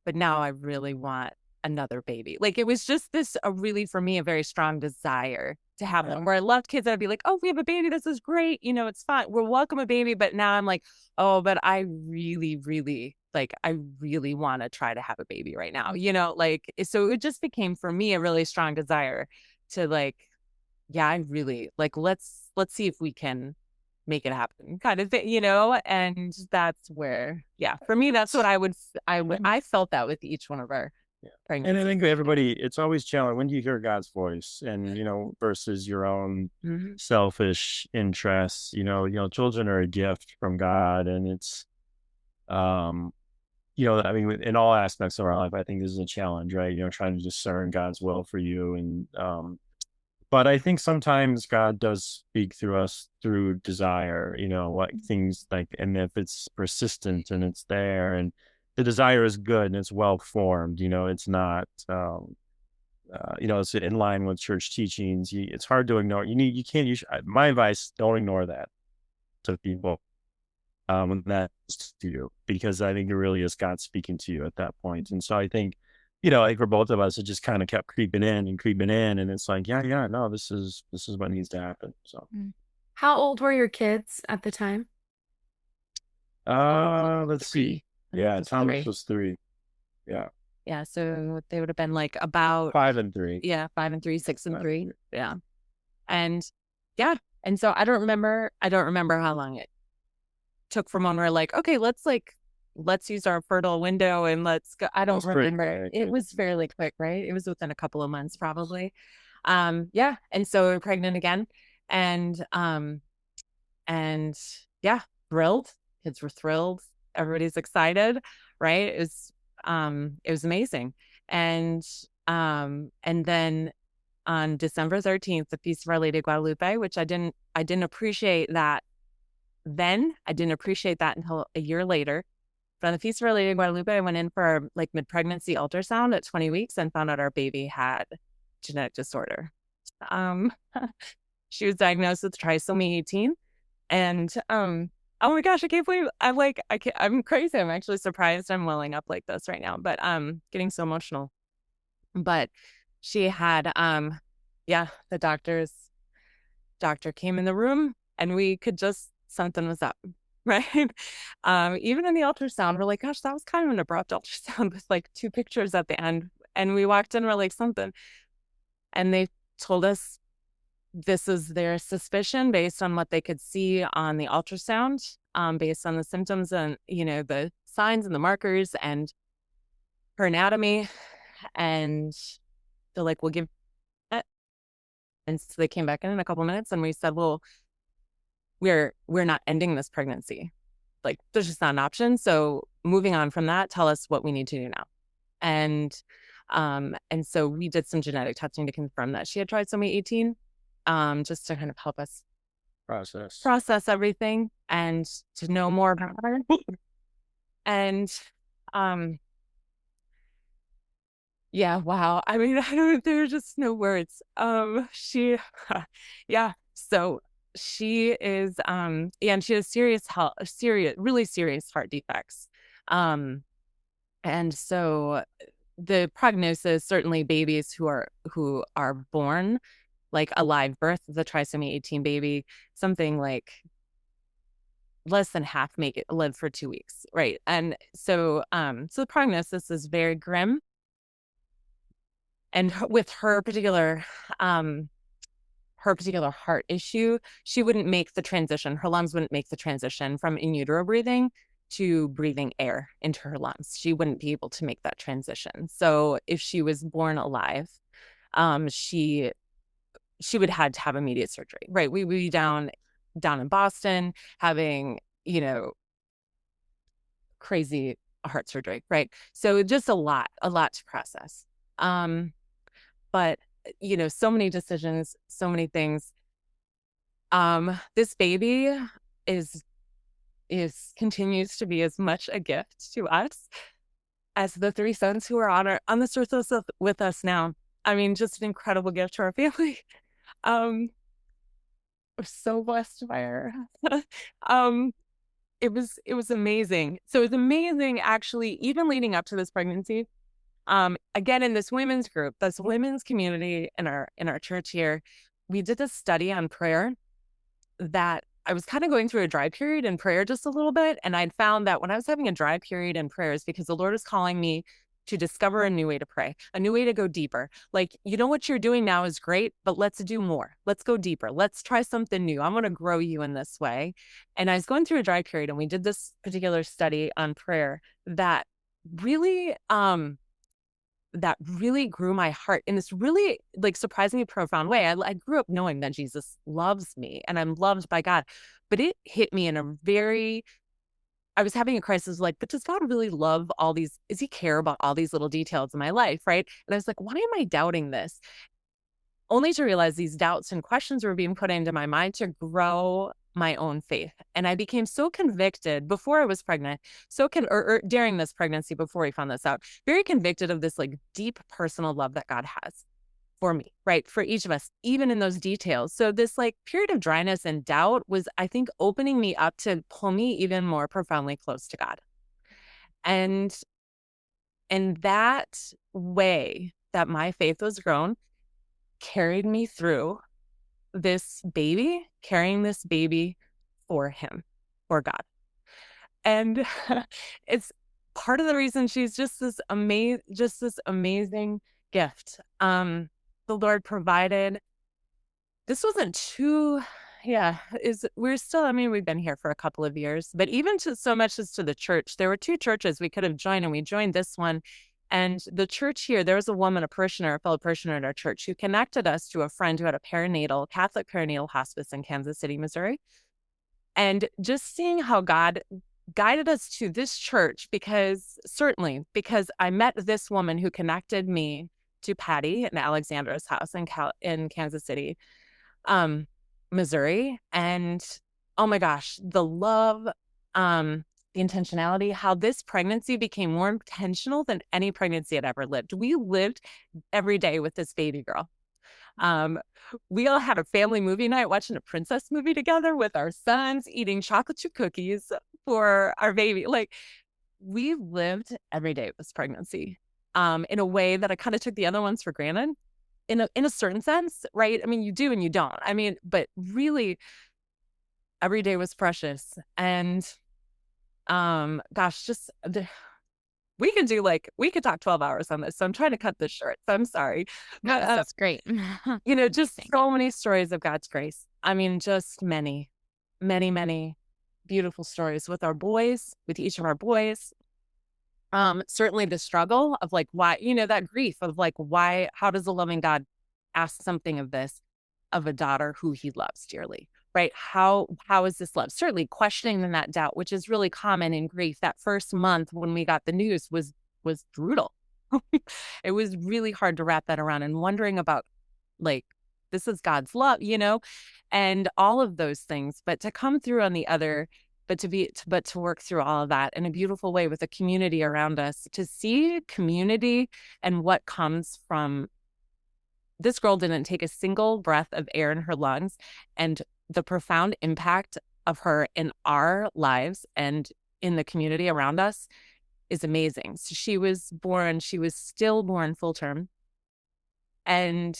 [SPEAKER 3] but now I really want another baby. Like it was just this, for me, a very strong desire to have them, where I loved kids. I'd be like, oh, we have a baby. This is great. It's fine. We'll welcome a baby. But now I'm like, oh, but I really, really I really want to try to have a baby right now, so it just became for me a really strong desire to I really let's see if we can make it happen kind of thing, and that's where, for me, that's what I felt that with each one of our pregnancies.
[SPEAKER 4] And I think everybody, it's always challenging. When do you hear God's voice and, versus your own selfish interests, children are a gift from God, and it's, in all aspects of our life, I think this is a challenge, right? Trying to discern God's will for you. And, but I think sometimes God does speak through us through desire, things and if it's persistent and it's there and the desire is good and it's well formed, it's not, it's in line with church teachings. It's hard to ignore. My advice, don't ignore that to people. That's to you, because I think it really is God speaking to you at that point. And so I think, for both of us, it just kind of kept creeping in, and it's like, no, this is what needs to happen. So,
[SPEAKER 5] how old were your kids at the time?
[SPEAKER 4] Let's see. Yeah, Thomas was 3. Yeah.
[SPEAKER 3] Yeah, so they would have been about
[SPEAKER 4] 5 and 3.
[SPEAKER 3] Yeah, 5 and 3, 6 and 3. Yeah, and so I don't remember how long it took from when we're like, okay, let's use our fertile window and let's go. I don't remember. It was fairly quick, right? It was within a couple of months probably. And so we were pregnant again, and thrilled. Kids were thrilled. Everybody's excited, right? It was amazing. And then on December 13th, the Feast of Our Lady of Guadalupe, which I didn't appreciate that then. I didn't appreciate that until a year later. But on the Feast of Our Lady of Guadalupe, I went in for our mid-pregnancy ultrasound at 20 weeks and found out our baby had genetic disorder. She was diagnosed with trisomy 18, and oh my gosh, I can't believe I'm crazy. I'm actually surprised I'm welling up like this right now, but getting so emotional. But she had the doctor came in the room, and we could just, something was up, right? Even in the ultrasound, we're like, gosh, that was kind of an abrupt ultrasound with 2 pictures at the end. And we walked in, we're like, something. And they told us this is their suspicion based on what they could see on the ultrasound, based on the symptoms and, the signs and the markers and her anatomy. And they're like, we'll give it. And so they came back in a couple minutes, and we said, well, we're not ending this pregnancy. There's just not an option. So moving on from that, tell us what we need to do now. And so we did some genetic testing to confirm that she had trisomy 18, just to kind of help us process everything. and to know more about her. And yeah, wow. I mean, there's just no words. Yeah. So she is, and she has really serious heart defects. And so the prognosis, certainly babies who are born like a live birth, the trisomy 18 baby, something like less than half live for 2 weeks, right? And so the prognosis is very grim. And with her particular heart issue, she wouldn't make the transition. Her lungs wouldn't make the transition from in utero breathing to breathing air into her lungs. She wouldn't be able to make that transition. So if she was born alive, she would had to have immediate surgery, right? We would be down in Boston having, crazy heart surgery, right? So just a lot to process. But so many decisions, so many things. This baby is continues to be as much a gift to us as the 3 sons who are on this earth with us now. I mean, just an incredible gift to our family. We're so blessed by her. It was amazing. So it was amazing, actually, even leading up to this pregnancy. Again, in this women's group, this women's community in our church here, we did a study on prayer that I was kind of going through a dry period in prayer just a little bit. And I'd found that when I was having a dry period in prayers, because the Lord was calling me to discover a new way to pray, a new way to go deeper. Like, what you're doing now is great, but let's do more. Let's go deeper. Let's try something new. I'm going to grow you in this way. And I was going through a dry period, and we did this particular study on prayer that really grew my heart in this really surprisingly profound way. I grew up knowing that Jesus loves me and I'm loved by God, but it hit me in I was having a crisis, but does God really love all these? Does he care about all these little details in my life? Right. And I was like, why am I doubting this? Only to realize these doubts and questions were being put into my mind to grow my own faith. And I became so convicted before I was pregnant, or during this pregnancy, before we found this out, very convicted of this deep personal love that God has for me, right? For each of us, even in those details. So this period of dryness and doubt was, I think, opening me up to pull me even more profoundly close to God. And that way that my faith was grown carried me through carrying this baby for him, for God. And it's part of the reason she's just this amazing gift. The Lord provided. This wasn't we're still, we've been here for a couple of years, but even to so much as to the church, there were 2 churches we could have joined, and we joined this one. And the church here, there was a woman, a fellow parishioner at our church, who connected us to a friend who had a Catholic perinatal hospice in Kansas City, Missouri. And just seeing how God guided us to this church, because I met this woman who connected me to Patty and Alexandra's house in Kansas City, Missouri. And oh my gosh, the love, the intentionality, how this pregnancy became more intentional than any pregnancy I'd ever lived. We lived every day with this baby girl. We all had a family movie night, watching a princess movie together with our sons, eating chocolate chip cookies for our baby. We lived every day with this pregnancy, in a way that I kind of took the other ones for granted, in a certain sense, right? You do and you don't. But really, every day was precious. And we could talk 12 hours on this. So I'm trying to cut this short. So I'm sorry.
[SPEAKER 2] No, that's great.
[SPEAKER 3] Just so many stories of God's grace. Just many, many, many beautiful stories with each of our boys. Certainly the struggle of why, that grief of why, how does a loving God ask something of this, of a daughter who he loves dearly? Right? How is this love? Certainly questioning that doubt, which is really common in grief. That first month when we got the news was brutal. It was really hard to wrap that around, and wondering about this is God's love, and all of those things. But to come through on the other, but to work through all of that in a beautiful way with a community around us, to see community and what comes from. This girl didn't take a single breath of air in her lungs, and the profound impact of her in our lives and in the community around us is amazing. So she was stillborn full term. And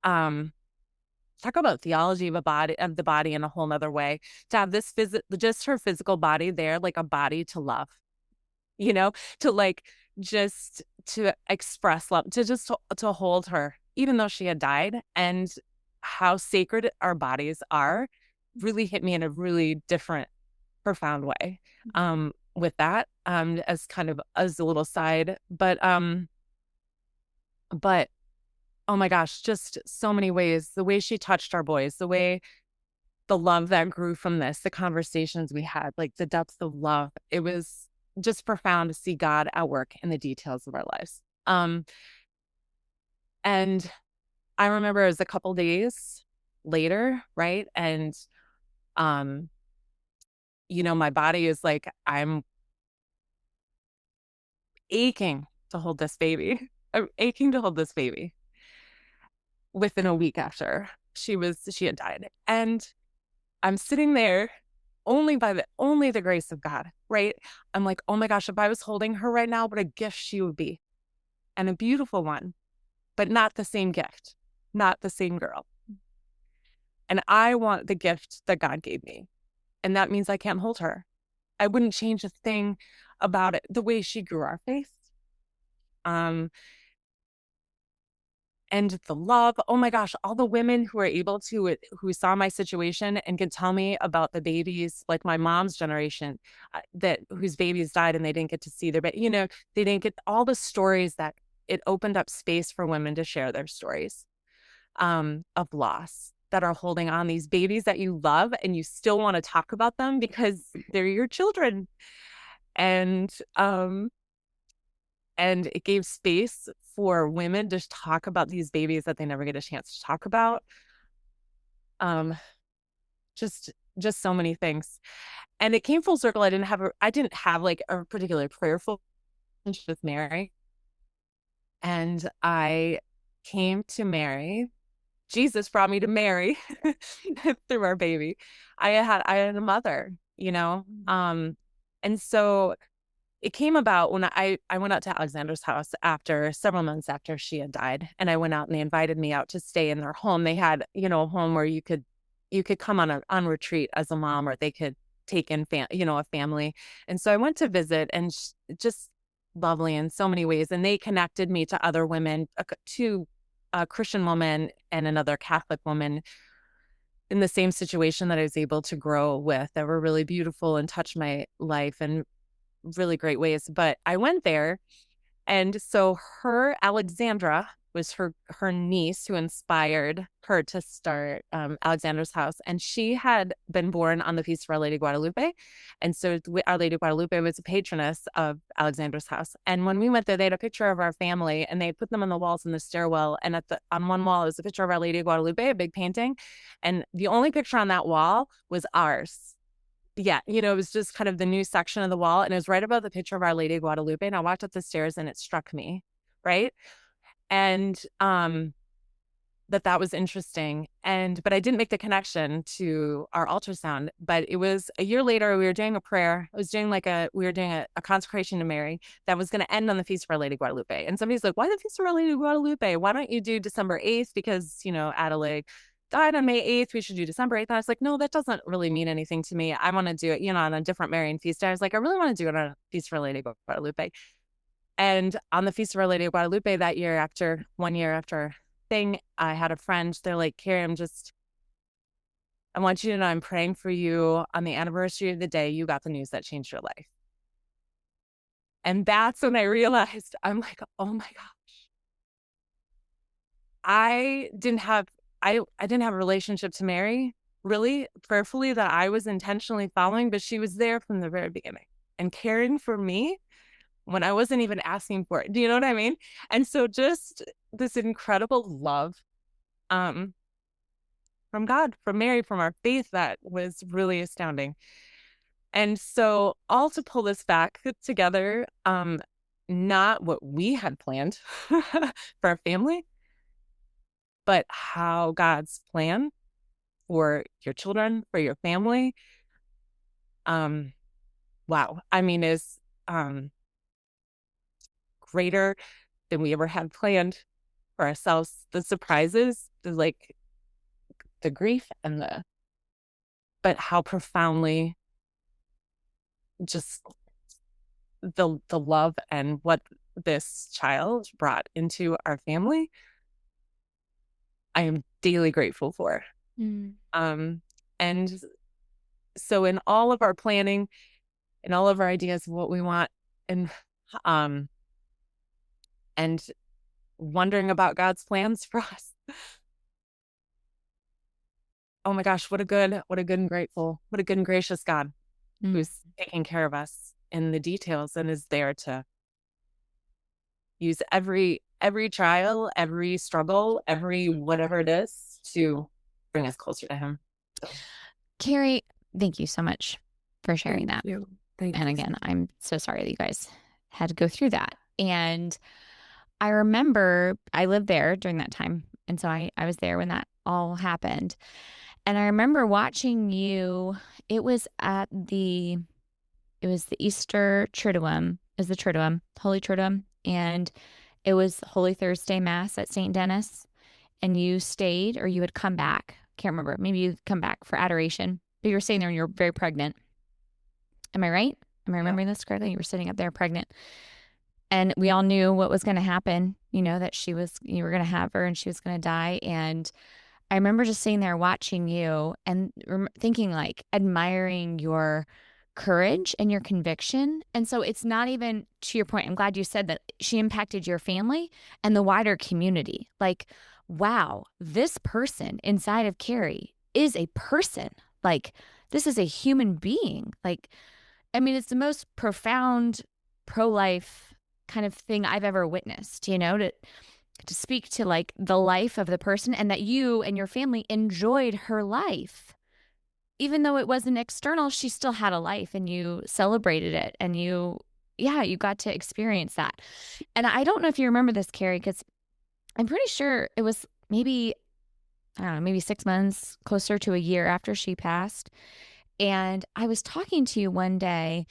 [SPEAKER 3] talk about theology of the body in a whole nother way. To have this just her physical body there, like a body to love, to like just to express love, to hold her, even though she had died, and how sacred our bodies are, really hit me in a really different, profound way. With that, as kind of as a little side, but oh my gosh, just so many ways, the way she touched our boys, the love that grew from this, the conversations we had, like the depth of love. It was just profound to see God at work in the details of our lives. And I remember it was a couple days later, right? And, my body is like, I'm aching to hold this baby. I'm aching to hold this baby. Within a week after she had died. And I'm sitting there only the grace of God, right? I'm like, oh my gosh, if I was holding her right now, what a gift she would be. And a beautiful one, but not the same gift, not the same girl. And I want the gift that God gave me. And that means I can't hold her. I wouldn't change a thing about it, the way she grew our faith. And the love, oh my gosh, all the women who who saw my situation and could tell me about the babies, like my mom's generation, whose babies died and they didn't get to see their baby, they didn't get all the stories, that it opened up space for women to share their stories of loss, that are holding on, these babies that you love and you still want to talk about them because they're your children. And it gave space for women to talk about these babies that they never get a chance to talk about. Just so many things. And it came full circle. I didn't have like a particular prayerful relationship with Mary. And I came to Mary. Jesus brought me to Mary through our baby. I had a mother, and so it came about when I went out to Alexander's house several months after she had died, and I went out and they invited me out to stay in their home. They had, a home where you could come on retreat as a mom, or they could take in a family. And so I went to visit, and just lovely in so many ways. And they connected me to other women, two a Christian woman and another Catholic woman in the same situation that I was able to grow with, that were really beautiful and touched my life in really great ways. But I went there, and so Alexandra was her niece who inspired her to start Alexander's house. And she had been born on the Feast of Our Lady of Guadalupe. And so Our Lady of Guadalupe was a patroness of Alexander's house. And when we went there, they had a picture of our family, and they put them on the walls in the stairwell. And on one wall, it was a picture of Our Lady of Guadalupe, a big painting. And the only picture on that wall was ours. Yeah, it was just kind of the new section of the wall. And it was right above the picture of Our Lady of Guadalupe. And I walked up the stairs, and it struck me, right? And that was interesting. But I didn't make the connection to our ultrasound. But it was a year later, we were doing a prayer. We were doing a consecration to Mary that was going to end on the Feast of Our Lady of Guadalupe. And somebody's like, why the Feast of Our Lady of Guadalupe? Why don't you do December 8th? Because, Adelaide died on May 8th. We should do December 8th. And I was like, no, that doesn't really mean anything to me. I want to do it, on a different Marian feast day. I was like, I really want to do it on a Feast of Our Lady of Guadalupe. And on the Feast of Our Lady of Guadalupe that year, 1 year after thing, I had a friend. They're like, Kari, I want you to know I'm praying for you on the anniversary of the day you got the news that changed your life. And that's when I realized, I'm like, oh my gosh. I didn't have a relationship to Mary, really prayerfully, that I was intentionally following, but she was there from the very beginning and caring for me when I wasn't even asking for it. Do you know what I mean? And so just this incredible love from God, from Mary, from our faith, that was really astounding. And so all to pull this back together, not what we had planned for our family, but how God's plan for your children, for your family, wow, I mean, is greater than we ever had planned for ourselves. The surprises, the grief and but how profoundly just the love and what this child brought into our family, I am daily grateful for. And so in all of our planning, in all of our ideas of what we want, and wondering about God's plans for us, oh my gosh, what a good and gracious God who's taking care of us in the details and is there to use every trial, every struggle, every whatever it is to bring us closer to him.
[SPEAKER 2] Kari, thank you so much for sharing that.
[SPEAKER 5] Thank
[SPEAKER 2] and
[SPEAKER 5] you.
[SPEAKER 2] again, I'm so sorry that you guys had to go through that. And I remember I lived there during that time. And so I was there when that all happened. And I remember watching you. It was the Easter Triduum, Holy Triduum. And it was Holy Thursday Mass at St. Denis. And you stayed, or you had come back. Can't remember. Maybe you'd come back for adoration. But you were staying there and you were very pregnant. Am I right? Am I remembering this correctly? You were sitting up there pregnant. And we all knew what was going to happen, that you were going to have her and she was going to die. And I remember just sitting there watching you and thinking, admiring your courage and your conviction. And so it's not even, to your point, I'm glad you said that she impacted your family and the wider community. Wow, this person inside of Kari is a person. This is a human being. It's the most profound pro-life kind of thing I've ever witnessed, to speak to the life of the person, and that you and your family enjoyed her life. Even though it wasn't external, she still had a life and you celebrated it, and you got to experience that. And I don't know if you remember this, Kari, because I'm pretty sure it was maybe 6 months, closer to a year after she passed. And I was talking to you one day,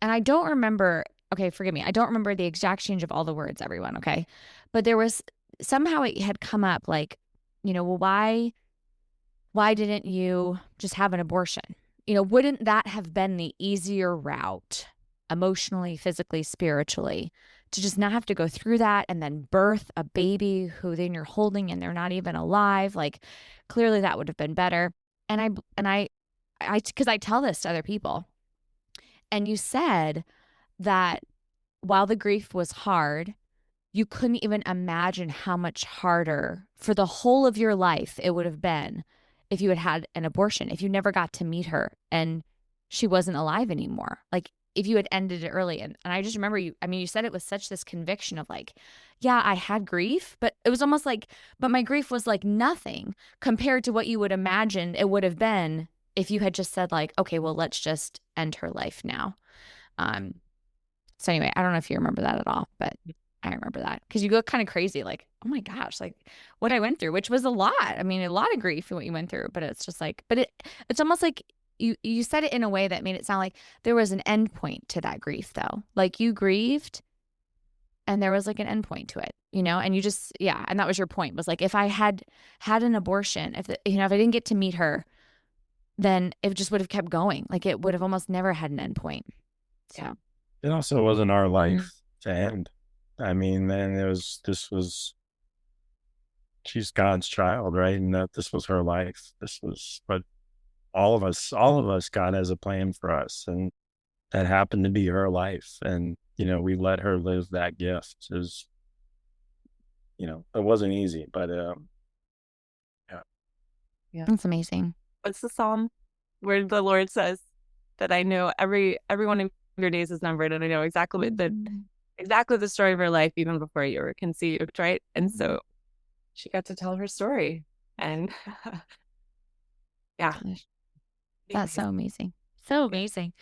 [SPEAKER 2] and I don't remember, okay, forgive me, I don't remember the exact change of all the words, everyone, okay? But there was, somehow it had come up, well, why didn't you just have an abortion? Wouldn't that have been the easier route, emotionally, physically, spiritually, to just not have to go through that and then birth a baby who then you're holding and they're not even alive? Clearly that would have been better. And I because I tell this to other people, and you said that while the grief was hard, you couldn't even imagine how much harder for the whole of your life it would have been if you had had an abortion, if you never got to meet her and she wasn't alive anymore. If you had ended it early. And I just remember you said it with such this conviction of yeah, I had grief, but it was almost but my grief was nothing compared to what you would imagine it would have been if you had just said okay, well, let's just end her life now. So anyway, I don't know if you remember that at all, but I remember that because you go kind of crazy, oh my gosh, what I went through, which was a lot. A lot of grief in what you went through, but it's just it's almost you said it in a way that made it sound like there was an end point to that grief, though. You grieved and there was an end point to it, and you just, and that was your point, was if I had an abortion, if I didn't get to meet her, then it just would have kept going. It would have almost never had an end point. So
[SPEAKER 4] it also wasn't our life to end. She's God's child, right? And that this was her life. This was what all of us, God has a plan for us. And that happened to be her life. And, we let her live that gift. It was, it wasn't easy, but,
[SPEAKER 3] yeah.
[SPEAKER 2] That's amazing.
[SPEAKER 3] What's the Psalm where the Lord says that I know every one of your days is numbered, and I know exactly the story of her life even before you were conceived, right? And so she got to tell her story And yeah,
[SPEAKER 2] Gosh, that's so amazing. So amazing.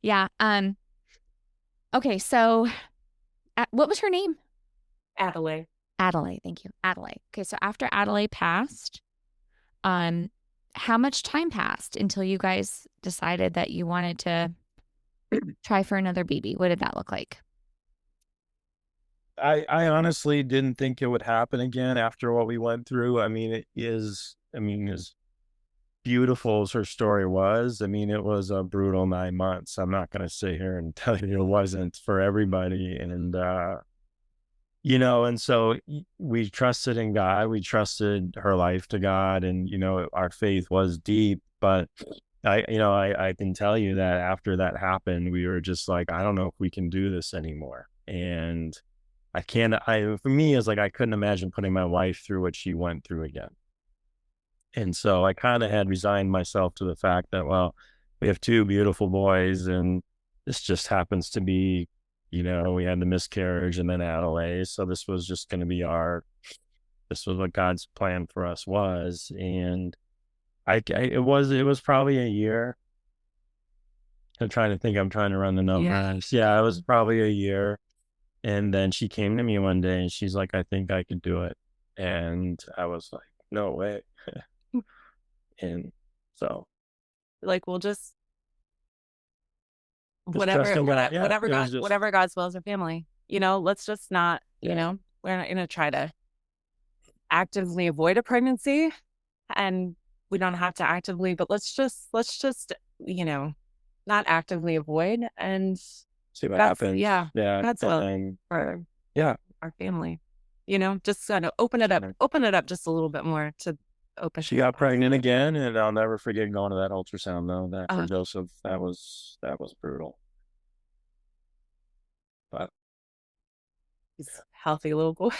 [SPEAKER 2] Yeah. Okay. So what was her name?
[SPEAKER 3] Adelaide.
[SPEAKER 2] Adelaide. Thank you. Adelaide. Okay. So after Adelaide passed, how much time passed until you guys decided that you wanted to try for another baby? What did that look like?
[SPEAKER 4] I honestly didn't think it would happen again after what we went through. I mean, as beautiful as her story was, I mean, it was a brutal 9 months. I'm not going to sit here and tell you it wasn't for everybody. And, and so we trusted in God. We trusted her life to God, and, our faith was deep. But I can tell you that after that happened, we were just like, I don't know if we can do this anymore. And for me, it's like, I couldn't imagine putting my wife through what she went through again. And so I kind of had resigned myself to the fact that, well, we have two beautiful boys, and this just happens to be, we had the miscarriage and then Adelaide. So this was just going to be this was what God's plan for us was. And it was probably a year. I'm trying to run the numbers. Yeah, it was probably a year. And then she came to me one day and she's like, I think I could do it. And I was like, no way. And so,
[SPEAKER 3] Like, we'll just
[SPEAKER 4] trust in God. Yeah,
[SPEAKER 3] whatever God's will is our family. Let's just not, we're not going to try to actively avoid a pregnancy, and we don't have to actively, but let's just, not actively avoid and
[SPEAKER 4] see what happens.
[SPEAKER 3] Yeah.
[SPEAKER 4] Yeah.
[SPEAKER 3] God's will for our family, just kind of open it up just a little bit more to open.
[SPEAKER 4] She got pregnant again, and I'll never forget going to that ultrasound though. That for Joseph, that was brutal. But
[SPEAKER 3] he's a healthy little boy.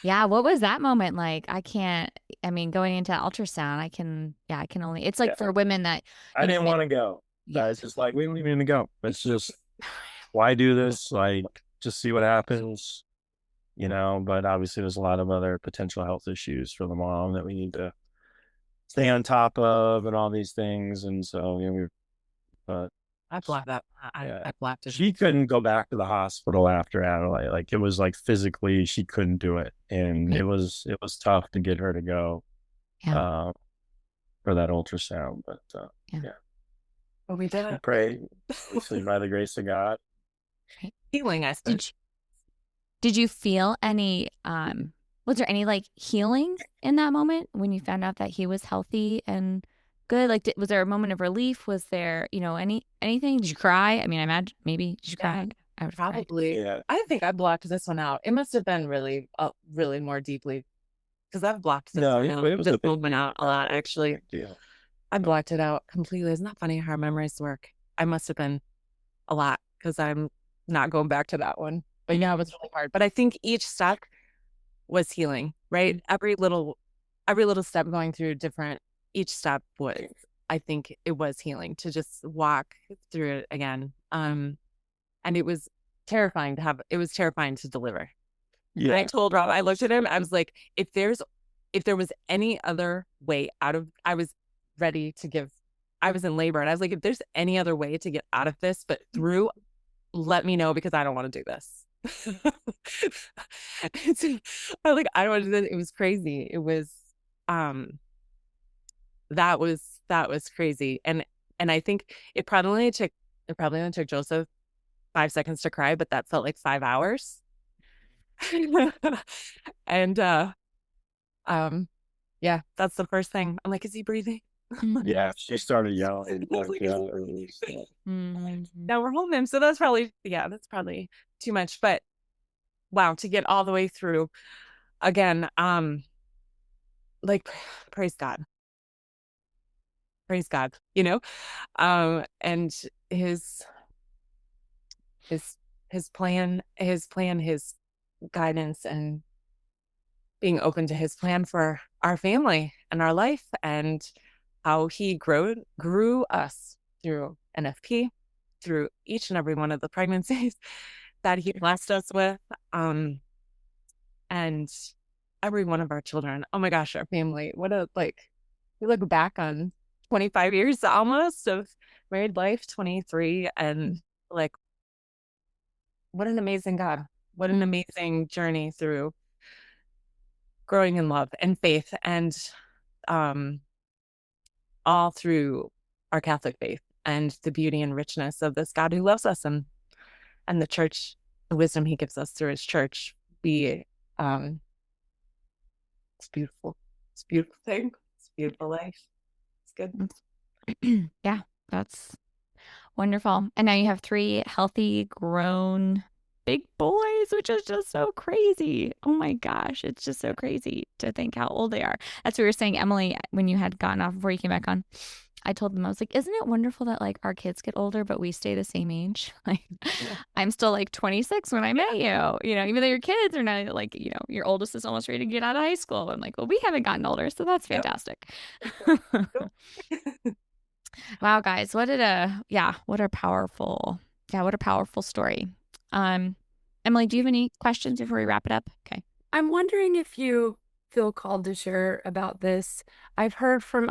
[SPEAKER 2] Yeah. What was that moment like? Going into ultrasound, I can only, it's like for women that
[SPEAKER 4] I didn't want to go. It's just like, we don't even need to go. It's just, why do this? Like, just see what happens, but obviously there's a lot of other potential health issues for the mom that we need to stay on top of and all these things. And so,
[SPEAKER 3] I blocked that. I blocked it.
[SPEAKER 4] She couldn't go back to the hospital after Adelaide. Like, it was like physically she couldn't do it. And it was tough to get her to go for that ultrasound. But
[SPEAKER 3] But we did it.
[SPEAKER 4] I pray by the grace of God.
[SPEAKER 3] Healing, I suppose.
[SPEAKER 2] Did you feel any, was there any like healing in that moment when you found out that he was healthy and good? Like, was there a moment of relief? Was there, anything? Did you cry? I mean, I imagine maybe, did you cry? I would
[SPEAKER 3] probably. Yeah. I think I blocked this one out. It must have been really, really more deeply, because I've blocked this movement out a lot, actually.
[SPEAKER 4] Yeah.
[SPEAKER 3] I blocked it out completely. Isn't that funny how our memories work? I must have been a lot, because I'm not going back to that one. But yeah, it was really hard. But I think each step was healing, right? Every little step going through each step was, I think it was healing to just walk through it again. And it was terrifying to deliver. Yeah. And I told Rob, I looked at him, I was like, if there was any other way out of, I was ready to give, I was in labor, and I was like, if there's any other way to get out of this but through, let me know, because I don't want to do this. I don't want to do this. It was crazy. It was that was crazy. And I think it probably only took Joseph 5 seconds to cry, but that felt like 5 hours. And yeah, that's the first thing. I'm like, is he breathing?
[SPEAKER 4] Yeah, she started yelling.
[SPEAKER 3] Now we're holding him, so that's probably too much. But wow, to get all the way through again, praise God, and his plan, his guidance, and being open to his plan for our family and our life, and how he grew us through NFP, through each and every one of the pregnancies that he blessed us with. And every one of our children. Oh my gosh, our family. What a, like, we look back on 25 years almost of married life, 23, and like, what an amazing God. What an amazing journey through growing in love and faith, and all through our Catholic faith and the beauty and richness of this God who loves us, and the church, the wisdom he gives us through his church. It's beautiful. It's a beautiful thing. It's a beautiful life. It's good.
[SPEAKER 2] Yeah, that's wonderful. And now you have 3 healthy, grown, big boys, which is just so crazy. Oh my gosh, it's just so crazy to think how old they are. That's what we were saying, Emily, when you had gotten off before you came back on. I told them, I was like, isn't it wonderful that like our kids get older, but we stay the same age? Like, I'm still like 26 when I met you, even though your kids are not like, your oldest is almost ready to get out of high school. I'm like, well, we haven't gotten older. So that's fantastic. Wow, guys, what a powerful story. Emily, do you have any questions before we wrap it up? Okay.
[SPEAKER 5] I'm wondering if you feel called to share about this. I've heard from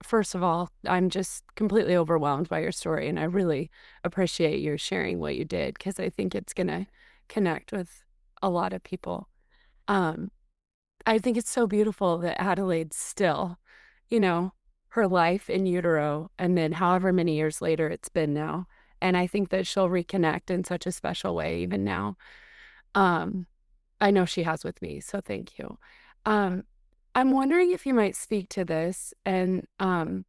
[SPEAKER 5] first of all, I'm just completely overwhelmed by your story, and I really appreciate you sharing what you did, because I think it's going to connect with a lot of people. I think it's so beautiful that Adelaide's still, her life in utero, and then however many years later it's been now. And I think that she'll reconnect in such a special way even now. I know she has with me, so thank you. I'm wondering if you might speak to this. And I'm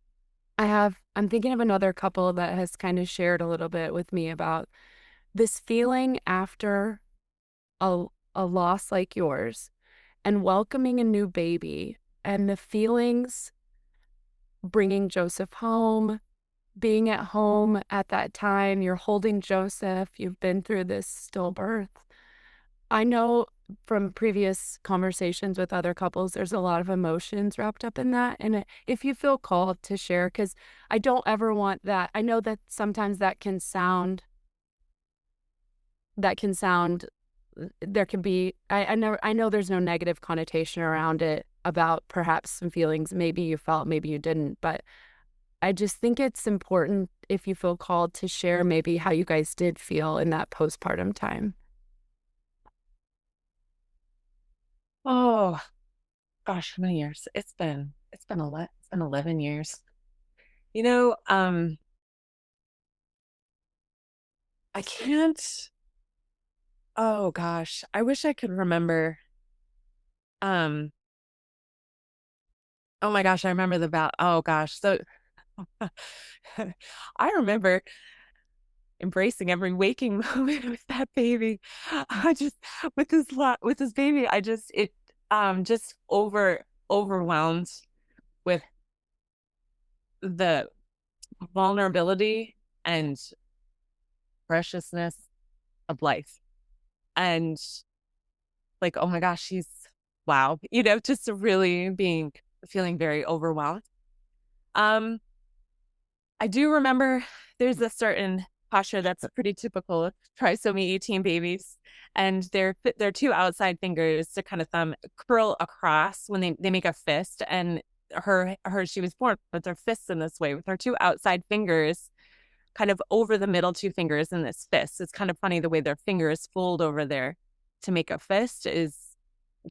[SPEAKER 5] thinking of another couple that has kind of shared a little bit with me about this feeling after a loss like yours and welcoming a new baby, and the feelings bringing Joseph home, being at home at that time. You're holding Joseph. You've been through this stillbirth. I know from previous conversations with other couples, there's a lot of emotions wrapped up in that. And if you feel called to share, because I don't ever want that. I know that sometimes there can be, I know there's no negative connotation around it about perhaps some feelings maybe you felt, maybe you didn't, but I just think it's important, if you feel called, to share maybe how you guys did feel in that postpartum time.
[SPEAKER 3] Oh gosh, how many years? It's been 11 years. I can't. Oh gosh, I wish I could remember. Oh my gosh, I remember oh gosh. So I remember embracing every waking moment with that baby. With this baby, just overwhelmed with the vulnerability and preciousness of life. And like, oh my gosh, wow, just really feeling very overwhelmed. I do remember there's a certain posture that's pretty typical of trisomy 18 babies, and their 2 outside fingers to kind of thumb curl across when they make a fist. And she was born with her fists in this way, with her 2 outside fingers kind of over the middle 2 fingers in this fist. It's kind of funny the way their fingers fold over there to make a fist is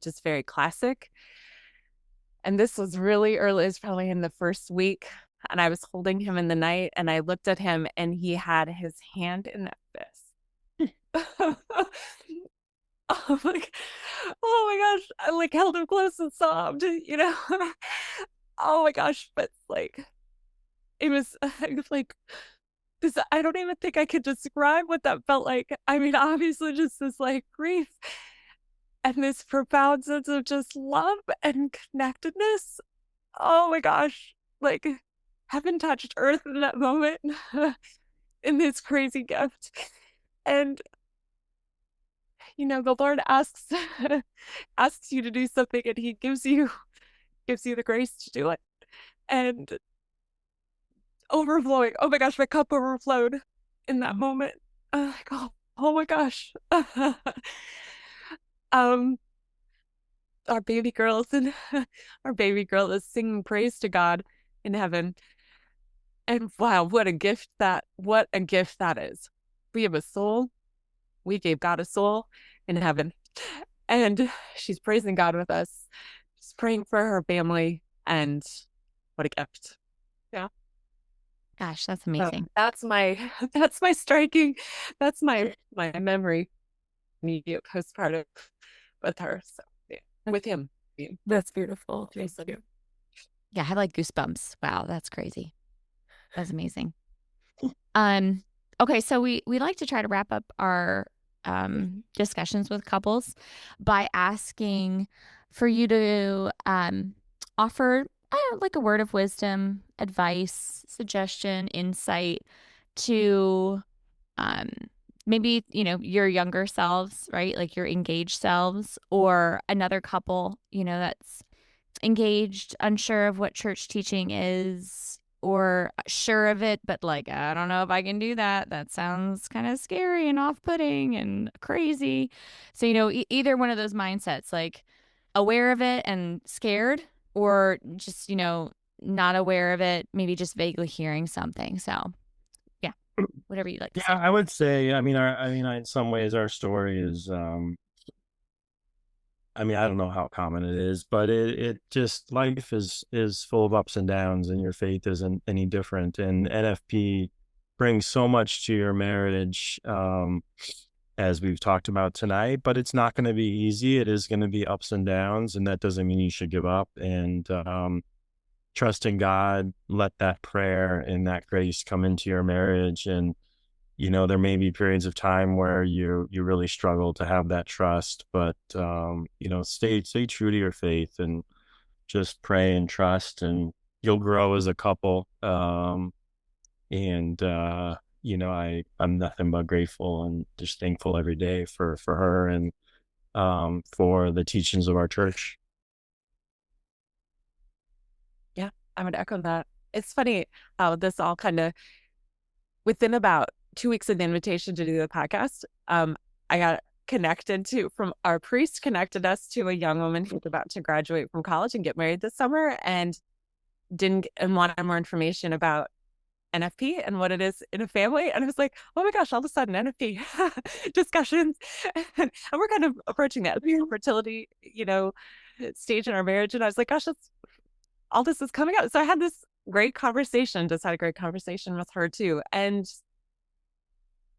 [SPEAKER 3] just very classic. And this was really early. It's probably in the first week. And I was holding him in the night, and I looked at him, and he had his hand in that fist. Oh my gosh. I like held him close and sobbed, Oh my gosh. But like, it was like this. I don't even think I could describe what that felt like. I mean, obviously just this like grief and this profound sense of just love and connectedness. Oh my gosh. Like, heaven touched earth in that moment in this crazy gift. And the Lord asks you to do something, and he gives you the grace to do it. And overflowing, oh my gosh, my cup overflowed in that moment. Oh my gosh. our baby girls, and our baby girl is singing praise to God in heaven. And wow, what a gift that is. We have a soul. We gave God a soul in heaven. And she's praising God with us. She's praying for her family, and what a gift. Yeah.
[SPEAKER 2] Gosh, that's
[SPEAKER 3] So
[SPEAKER 2] amazing.
[SPEAKER 3] that's my memory immediate postpartum with her. So yeah, with him.
[SPEAKER 5] That's beautiful. Thank you.
[SPEAKER 2] Yeah, I have like goosebumps. Wow, that's crazy. That's amazing. Okay, so we like to try to wrap up our discussions with couples by asking for you to offer like a word of wisdom, advice, suggestion, insight to maybe, your younger selves, right? Like your engaged selves, or another couple, that's engaged, unsure of what church teaching is, or sure of it, but like, I don't know if I can do that. That sounds kind of scary and off-putting and crazy. So, either one of those mindsets, like aware of it and scared, or just, not aware of it, maybe just vaguely hearing something. So, yeah, whatever you like to say.
[SPEAKER 4] Yeah, I would say, in some ways our story is, I don't know how common it is, but it just, life is full of ups and downs, and your faith isn't any different. And NFP brings so much to your marriage, as we've talked about tonight, but it's not going to be easy. It is going to be ups and downs, and that doesn't mean you should give up. And trust in God, let that prayer and that grace come into your marriage. And there may be periods of time where you really struggle to have that trust, but stay true to your faith and just pray and trust, and you'll grow as a couple. I'm nothing but grateful and just thankful every day for her and for the teachings of our church.
[SPEAKER 3] Yeah, I would echo that. It's funny how this all kind of, within about 2 weeks of the invitation to do the podcast, I got from our priest connected us to a young woman who's about to graduate from college and get married this summer, and wanted more information about NFP and what it is in a family. And I was like, oh my gosh, all of a sudden NFP discussions. And we're kind of approaching that fertility, stage in our marriage. And I was like, gosh, all this is coming up. So I had this great conversation, just had a great conversation with her too. And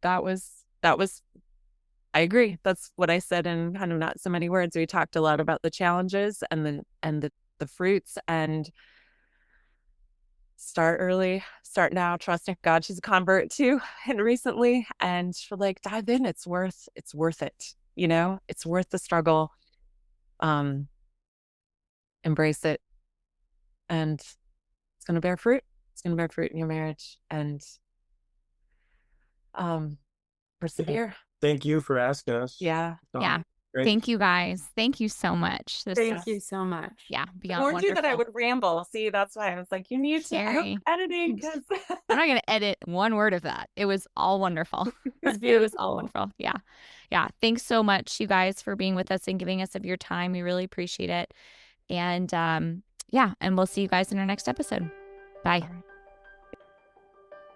[SPEAKER 3] that was, I agree. That's what I said in kind of not so many words. We talked a lot about the challenges and the fruits, and start early, start now, trusting God. She's a convert too, and recently, and she's like, dive in. It's worth it. It's worth the struggle. Embrace it, and it's going to bear fruit. It's going to bear fruit in your marriage, and persevere.
[SPEAKER 4] Thank you for asking us.
[SPEAKER 3] Yeah.
[SPEAKER 2] Yeah.
[SPEAKER 4] Great.
[SPEAKER 2] Thank you guys. Thank you so much.
[SPEAKER 5] Thank you so much.
[SPEAKER 2] Yeah. Beyond
[SPEAKER 3] I warned you
[SPEAKER 2] wonderful.
[SPEAKER 3] that I would ramble. See, that's why I was like, you need
[SPEAKER 2] Sherry.
[SPEAKER 3] to editing, because
[SPEAKER 2] I'm not going to edit one word of that. It was all wonderful. It was all wonderful. Yeah. Yeah. Thanks so much, you guys, for being with us and giving us of your time. We really appreciate it. And and we'll see you guys in our next episode. Bye.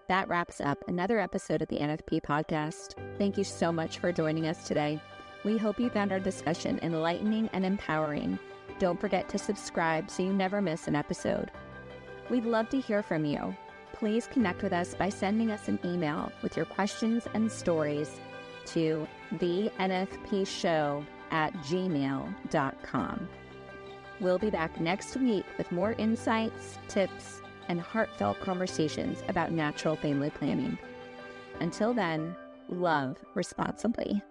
[SPEAKER 1] That wraps up another episode of the NFP Podcast. Thank you so much for joining us today. We hope you found our discussion enlightening and empowering. Don't forget to subscribe so you never miss an episode. We'd love to hear from you. Please connect with us by sending us an email with your questions and stories to thenfpshow@gmail.com. We'll be back next week with more insights, tips, and heartfelt conversations about natural family planning. Until then, love responsibly.